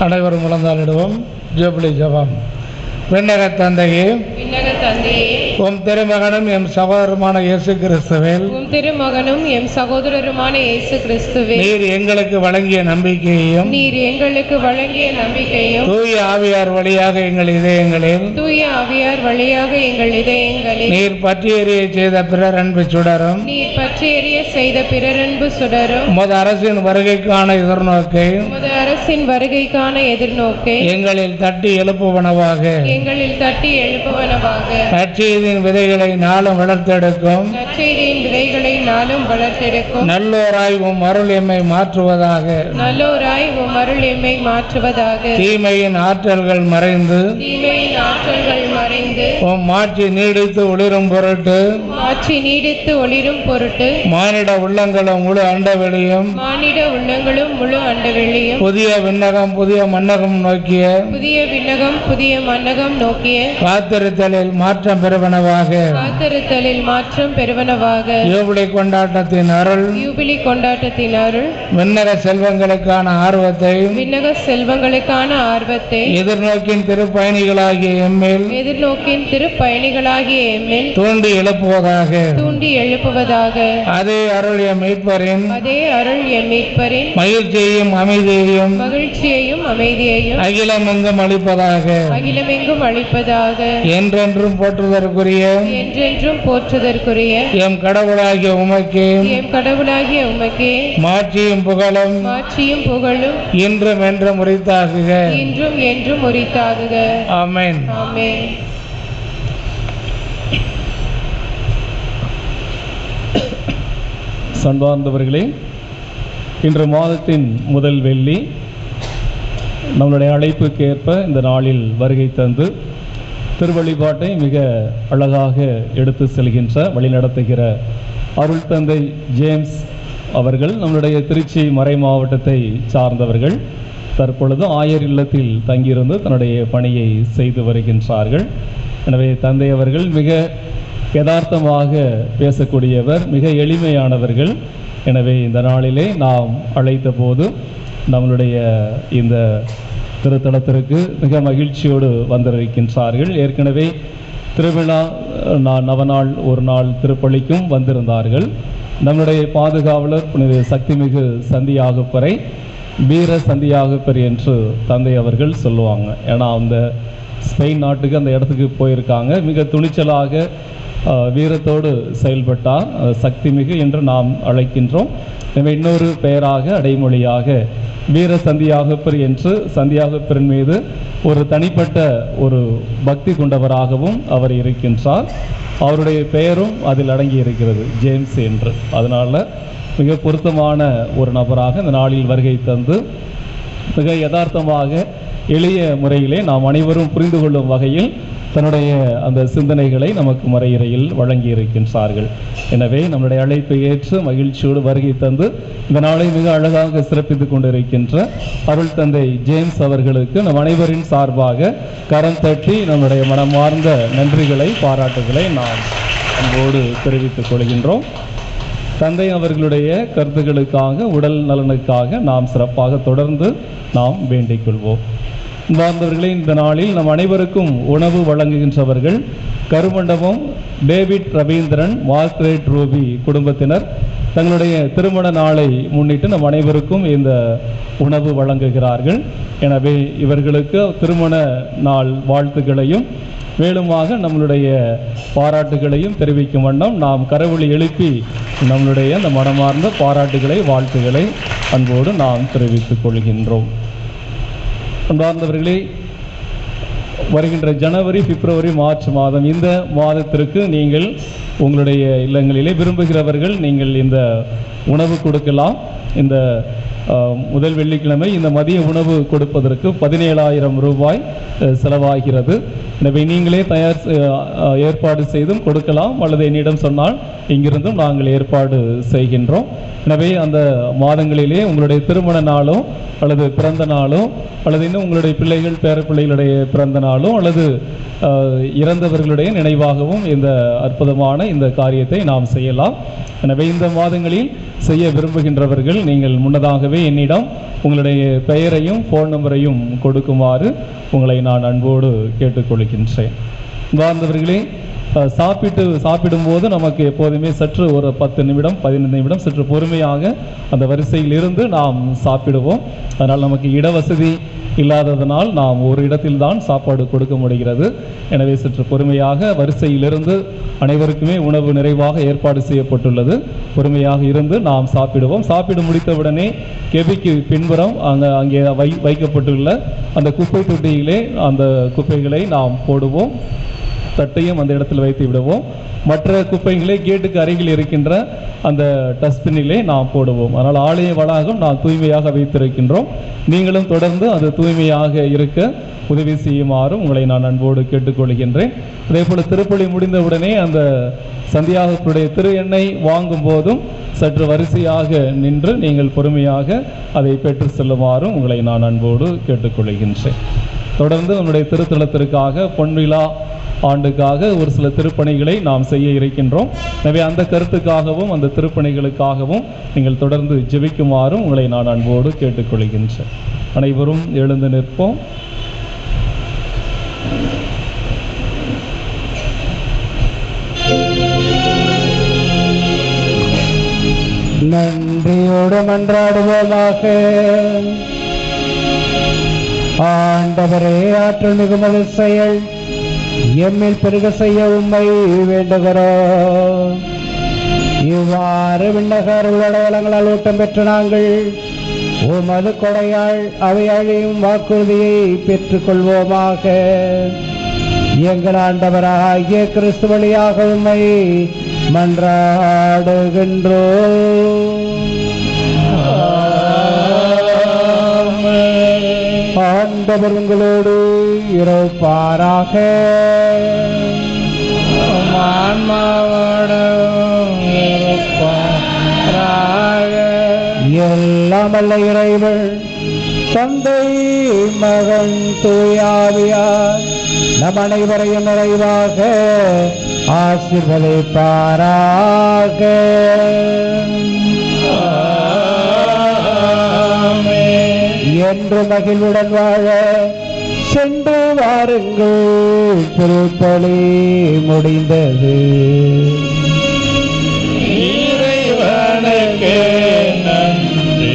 அனைவரும் முழந்தாளிடுவோம். ஜூபிலி ஜெபம். விண்ணக தந்தையே, விண்ணக தந்தையே, உம் திருமகனும் எம் சகோதரமான இயேசு கிறிஸ்துவில் உம் திருமகனும் எம் சகோதரருமான இயேசு கிறிஸ்துவே நீர் எங்களுக்கு வழங்கிய நம்பிக்கையையும் நீர் எங்களுக்கு வழங்கிய நம்பிக்கையும் தூய ஆவியார் வழியாக எங்கள் இதயங்களில் தூய ஆவியார் வழியாக எங்கள் இதயங்களில் நீர் பற்றி எறிய செய்த பிறர் அன்பு சுடரும் நீர் பற்றி எறிய செய்த பிறரன்பு சுடரும் உமது அரசின் வருகைக்கான எதிர்நோக்கை உமது அரசின் வருகைக்கான எதிர்நோக்கை எங்களில் தட்டி எழுப்புவனவாக எங்களில் தட்டி எழுப்புவனவாக நற்செய்தியின் விதைகளை நாளும் வளர்த்தெடுக்கும் நற்செய்தியின் விதைகளை நாளும் வளர்த்தெடுக்கும் நல்லோராய் உம் அருள் எம்மை மாற்றுவதாக நல்லோராய் உம் அருள் எம்மை மாற்றுவதாக தீமையின் ஆற்றல்கள் மறைந்து தீமையின் ஆற்றல்கள் மறைந்து உம் மாட்சி நீடித்து ஒளிரும் பொருட்டு ஆட்சி நீடித்து ஒளிரும் பொருட்டு மானிட உள்ளங்களும் முழு அண்டவெளியும் மானிட உள்ளங்களும் முழு அண்டவெளியும் புதிய விண்ணகம் புதிய மன்னகம் நோக்கிய புதிய விண்ணகம் புதிய மன்னகம் நோக்கிய காத்திருத்தலில் மாற்றம் பெறுவனவாக காத்திருத்தலில் மாற்றம் பெறுவனவாக யூபிலி கொண்டாட்டத்தின் அருள் யூபிலி கொண்டாட்டத்தின் அருள் விண்ணக செல்வங்களுக்கான ஆர்வத்தை விண்ணக செல்வங்களுக்கான ஆர்வத்தை எதிர்நோக்கின் திருப்பயணிகளாகிய எம்மேல் எதிர்நோக்கின் திருப்பயணிகளாகிய எம்மில் தூண்டி எழுப்புவதாக தூண்டி எழுப்புவதாக அதே அருள் எம் மீட்பரின் அதே அருள் என் மீட்பரின் மகிழ்ச்சியையும் அமைதியையும் மகிழ்ச்சியையும் அமைதியையும் அகிலமெங்கும் அளிப்பதாக அகிலமெங்கும் அளிப்பதாக என்றென்றும் போற்றுதற்குரிய என்றென்றும் போற்றுதற்குரிய எம் கடவுளாகிய உமக்கே எம் கடவுளாகிய உமக்கே மாட்சியும் புகழும் மாட்சியும் புகழும் இன்றும் என்றும் உரித்தாகுக. இன்றும் என்றும் உரித்தாகுக. ஆமென். ஆமென். அன்பார்ந்தவர்களே, இன்று மாதத்தின் முதல் வெள்ளி நம்மளுடைய அழைப்புக்கேற்ப இந்த நாளில் வருகை தந்து திருவழிபாட்டை மிக அழகாக எடுத்து செல்கின்ற வழிநடத்துகிற அருள் தந்தை ஜேம்ஸ் அவர்கள் நம்மளுடைய திருச்சி மறை மாவட்டத்தை சார்ந்தவர்கள். தற்பொழுது ஆயர் இல்லத்தில் தங்கியிருந்து தன்னுடைய பணியை செய்து வருகின்றார்கள். எனவே தந்தை அவர்கள் மிக யதார்த்தமாக பேசக்கூடியவர், மிக எளிமையானவர்கள். எனவே இந்த நாளிலே நாம் அழைத்த போது நம்மளுடைய இந்த திருத்தலத்திற்கு மிக மகிழ்ச்சியோடு வந்திருக்கின்றார்கள். ஏற்கனவே திருவிழா நவநாள் ஒரு நாள் திருப்பலிக்கும் வந்திருந்தார்கள். நம்முடைய பாதுகாவலர் புனித சக்திமிகு சந்தியாகுப்பரை வீர சந்தியாகுப்பர் என்று தந்தை அவர்கள் சொல்லுவாங்க. ஏன்னா அந்த ஸ்பெயின் நாட்டுக்கு அந்த இடத்துக்கு போயிருக்காங்க. மிக துணிச்சலாக வீரத்தோடு செயல்பட்டார். சக்திமிகு என்று நாம் அழைக்கின்றோம். எனவே இன்னொரு பெயராக அடைமொழியாக வீர சந்தியாகுப்பர் என்று சந்தியாகுப்பரின் மீது ஒரு தனிப்பட்ட ஒரு பக்தி கொண்டவராகவும் அவர் இருக்கின்றார். அவருடைய பெயரும் அதில் அடங்கி இருக்கிறது, ஜேம்ஸ் என்று. அதனால் மிக பொருத்தமான ஒரு நபராக இந்த நாளில் வருகை தந்து மிக யதார்த்தமாக எளிய முறையிலே நாம் அனைவரும் புரிந்து கொள்ளும் வகையில் தன்னுடைய அந்த சிந்தனைகளை நமக்கு மறையிறையில் வழங்கி இருக்கின்றார்கள். எனவே நம்முடைய அழைப்பை ஏற்று மகிழ்ச்சியோடு வருகை தந்து இந்த நாளை மிக அழகாக சிறப்பித்துக் கொண்டிருக்கின்ற அருள் தந்தை ஜேம்ஸ் அவர்களுக்கு நம் அனைவரின் சார்பாக கரம் தட்டி நம்முடைய மனமார்ந்த நன்றிகளை பாராட்டுகளை நாம் அன்போடு தெரிவித்துக் கொள்கின்றோம். தந்தை அவர்களுடைய கருத்துக்களுக்காக, உடல் நலனுக்காக நாம் சிறப்பாக தொடர்ந்து நாம் வேண்டிக் கொள்வோம். அன்பார்ந்தவர்களே, இந்த நாளில் நம் அனைவருக்கும் உணவு வழங்குகின்றவர்கள் Karumandapam David Ravindran, Margaret Ruby குடும்பத்தினர் தங்களுடைய திருமண நாளை முன்னிட்டு நம் அனைவருக்கும் இந்த உணவு வழங்குகிறார்கள். எனவே இவர்களுக்கு திருமண நாள் வாழ்த்துக்களையும் மேலுமாக நம்மளுடைய பாராட்டுகளையும் தெரிவிக்கும் வண்ணம் நாம் கரவொலி எழுப்பி நம்மளுடைய அந்த மனமார்ந்த பாராட்டுகளை, வாழ்த்துக்களை அன்போடு நாம் தெரிவித்துக் கொள்கின்றோம். அன்பார்ந்தவர்களே, வருகின்ற ஜனவரி, பிப்ரவரி, மார்ச் மாதம் இந்த மாதத்திற்கு நீங்கள் உங்களுடைய இல்லங்களிலே விரும்புகிறவர்கள் நீங்கள் இந்த உணவு கொடுக்கலாம். இந்த முதல் வெள்ளிக்கிழமை இந்த மதிய உணவு கொடுப்பதற்கு 17,000 ரூபாய் செலவாகிறது. எனவே நீங்களே ஏற்பாடு செய்தும் கொடுக்கலாம், அல்லது என்னிடம் சொன்னால் இங்கிருந்தும் நாங்கள் ஏற்பாடு செய்கின்றோம். எனவே அந்த மாதங்களிலே உங்களுடைய திருமண நாளோ அல்லது பிறந்த நாளோ அல்லது இன்னும் உங்களுடைய பிள்ளைகள் பேர பிள்ளைகளுடைய பிறந்த நாளோ அல்லது இறந்தவர்களுடைய நினைவாகவும் இந்த அற்புதமான இந்த காரியத்தை நாம் செய்யலாம். எனவே இந்த மாதங்களில் செய்ய விரும்புகின்றவர்கள் நீங்கள் முன்னதாகவே என்னிடம் உங்களுடைய பெயரையும் ஃபோன் நம்பரையும் கொடுக்குமாறு உங்களை நான் அன்போடு கேட்டுக்கொள்கின்றேன். வாழ்ந்தவர்களே, சாப்பிடும்போது நமக்கு எப்போதுமே சற்று ஒரு 10 நிமிடம் 15 நிமிடம் சற்று பொறுமையாக அந்த வரிசையில் இருந்து நாம் சாப்பிடுவோம். அதனால் நமக்கு இடவசதி இல்லாததனால் நாம் ஒரு இடத்தில் தான் சாப்பாடு கொடுக்க முடிகிறது. எனவே சற்று பொறுமையாக வரிசையிலிருந்து அனைவருக்குமே உணவு நிறைவாக ஏற்பாடு செய்யப்பட்டுள்ளது. பொறுமையாக இருந்து நாம் சாப்பிடுவோம். சாப்பிட முடித்தவுடனே கெபிக்கு பின்புறம் அங்கே வைக்கப்பட்டுள்ள அந்த குப்பை தொட்டியிலே அந்த குப்பைகளை நாம் போடுவோம். தட்டையும் அந்த இடத்தில் வைத்து விடுவோம். மற்ற குப்பைகளை கேட்டுக்கு அருகில் இருக்கின்ற அந்த டஸ்ட்பினிலே நாம் போடுவோம். அதனால் ஆலய வளாகம் நாம் தூய்மையாக வைத்திருக்கின்றோம். நீங்களும் தொடர்ந்து அது தூய்மையாக இருக்க உதவி செய்யுமாறும் உங்களை நான் அன்போடு கேட்டுக்கொள்கின்றேன். அதே போல் திருப்பலி முடிந்தவுடனே அந்த சந்தியாகத்துடைய திரு எண்ணெய் வாங்கும் போதும் சற்று வரிசையாக நின்று நீங்கள் பொறுமையாக அதை பெற்று செல்லுமாறும் உங்களை நான் அன்போடு கேட்டுக்கொள்கின்றேன். தொடர்ந்து நம்முடைய திருத்தலத்திற்காக பொன்விழா ஆண்டுக்காக ஒரு சில திருப்பணிகளை நாம் செய்ய இருக்கின்றோம். எனவே அந்த கருத்துக்காகவும் அந்த திருப்பணிகளுக்காகவும் நீங்கள் தொடர்ந்து ஜெபிக்குமாறும் உங்களை நான் அன்போடு கேட்டுக்கொள்கின்றேன். அனைவரும் எழுந்து நிற்போம். நன்றியோடு மன்றாடுவோமாக. ஆண்டவரே, ஆற்றல் மிகுமது செயல் எம்மில் பெருக செய்ய உம்மை வேண்டுகிறோம். இவ்வாறு விண்ணகர் உள்ளடங்களால் ஊட்டம் பெற்ற நாங்கள் உமது கொடையால் அவை அழியும் வாக்குறுதியை பெற்றுக் கொள்வோமாக. எங்கள் ஆண்டவராகிய கிறிஸ்து வழியாக உம்மை மன்றாடுகின்றோம். ஆண்டவர் உங்களோடு இருப்பாராக. எல்லாம் வல்ல இறைவன் தந்தை மகன் தூயாவியார் நம் அனைவரையும் நிறைவாக ஆசீர்வதிப்பாராக. என்று மகிழ்வுடன் வாழ சென்று வாருங்கள். திருப்பலி முடிந்தது. இறைவனுக்கு நன்றி.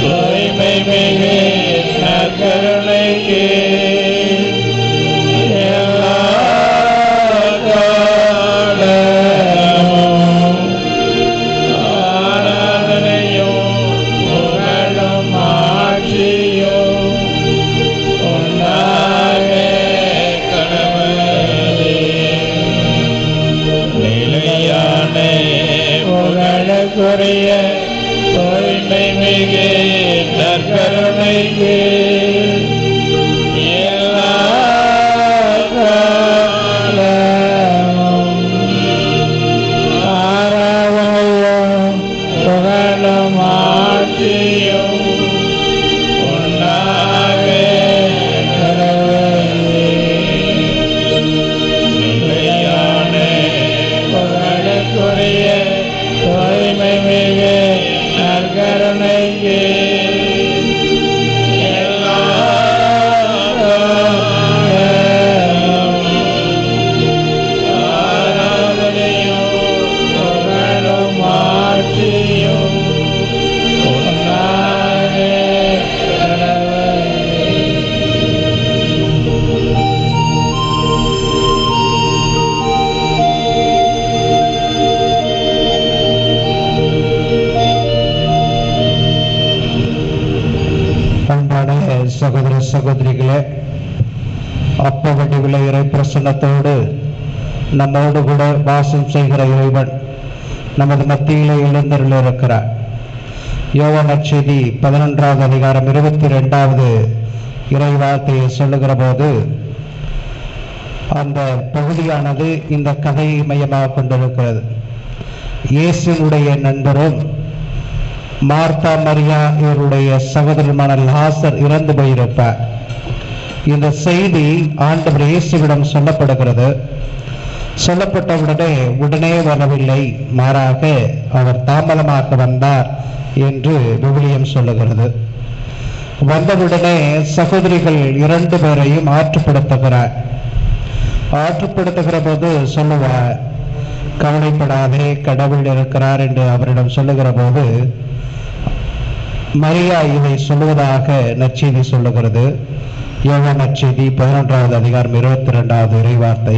தூய்மை மிகு நற்கருணைக்கு சகோதரிகளே, அப்ப வடிவில இறை பிரசன்னத்தோடு நம்மோடு கூட வாசம் செய்கிற இறைவன் நமது மத்தியிலே எழுந்தருள் இருக்கிறார். யோவான் நற்செய்தி 11வது அதிகாரம் 22வது இறைவார்த்தையை சொல்லுகிற போது அந்த பகுதியானது இந்த கதையை மையமாக கொண்டிருக்கிறது. இயேசுனுடைய நண்பரும் மார்த்தா மரியா இவருடைய சகோதரமான லாசர் இறந்து போயிருப்பார். இந்த செய்தி ஆண்டவர் இயேசுவிடம் சொல்லப்படுகிறது. சொல்லப்பட்டவுடனே உடனே வரவில்லை, மாறாக அவர் தாமதமாக வந்தார் என்று விவிலியம் சொல்லுகிறது. வந்தவுடனே சகோதரிகள் 2 பேரையும் ஆற்றுப்படுத்துகிறார். ஆற்றுப்படுத்துகிற போது சொல்லுவார், கவலைப்படாதே, கடவுள் இருக்கிறார் என்று அவரிடம் சொல்லுகிற போது மரியா இதை சொல்லுவதாக நற்செய்தி சொல்லுகிறது. யோவான் நற்செய்தி 11வது அதிகாரம் 22வது இறைவார்த்தை.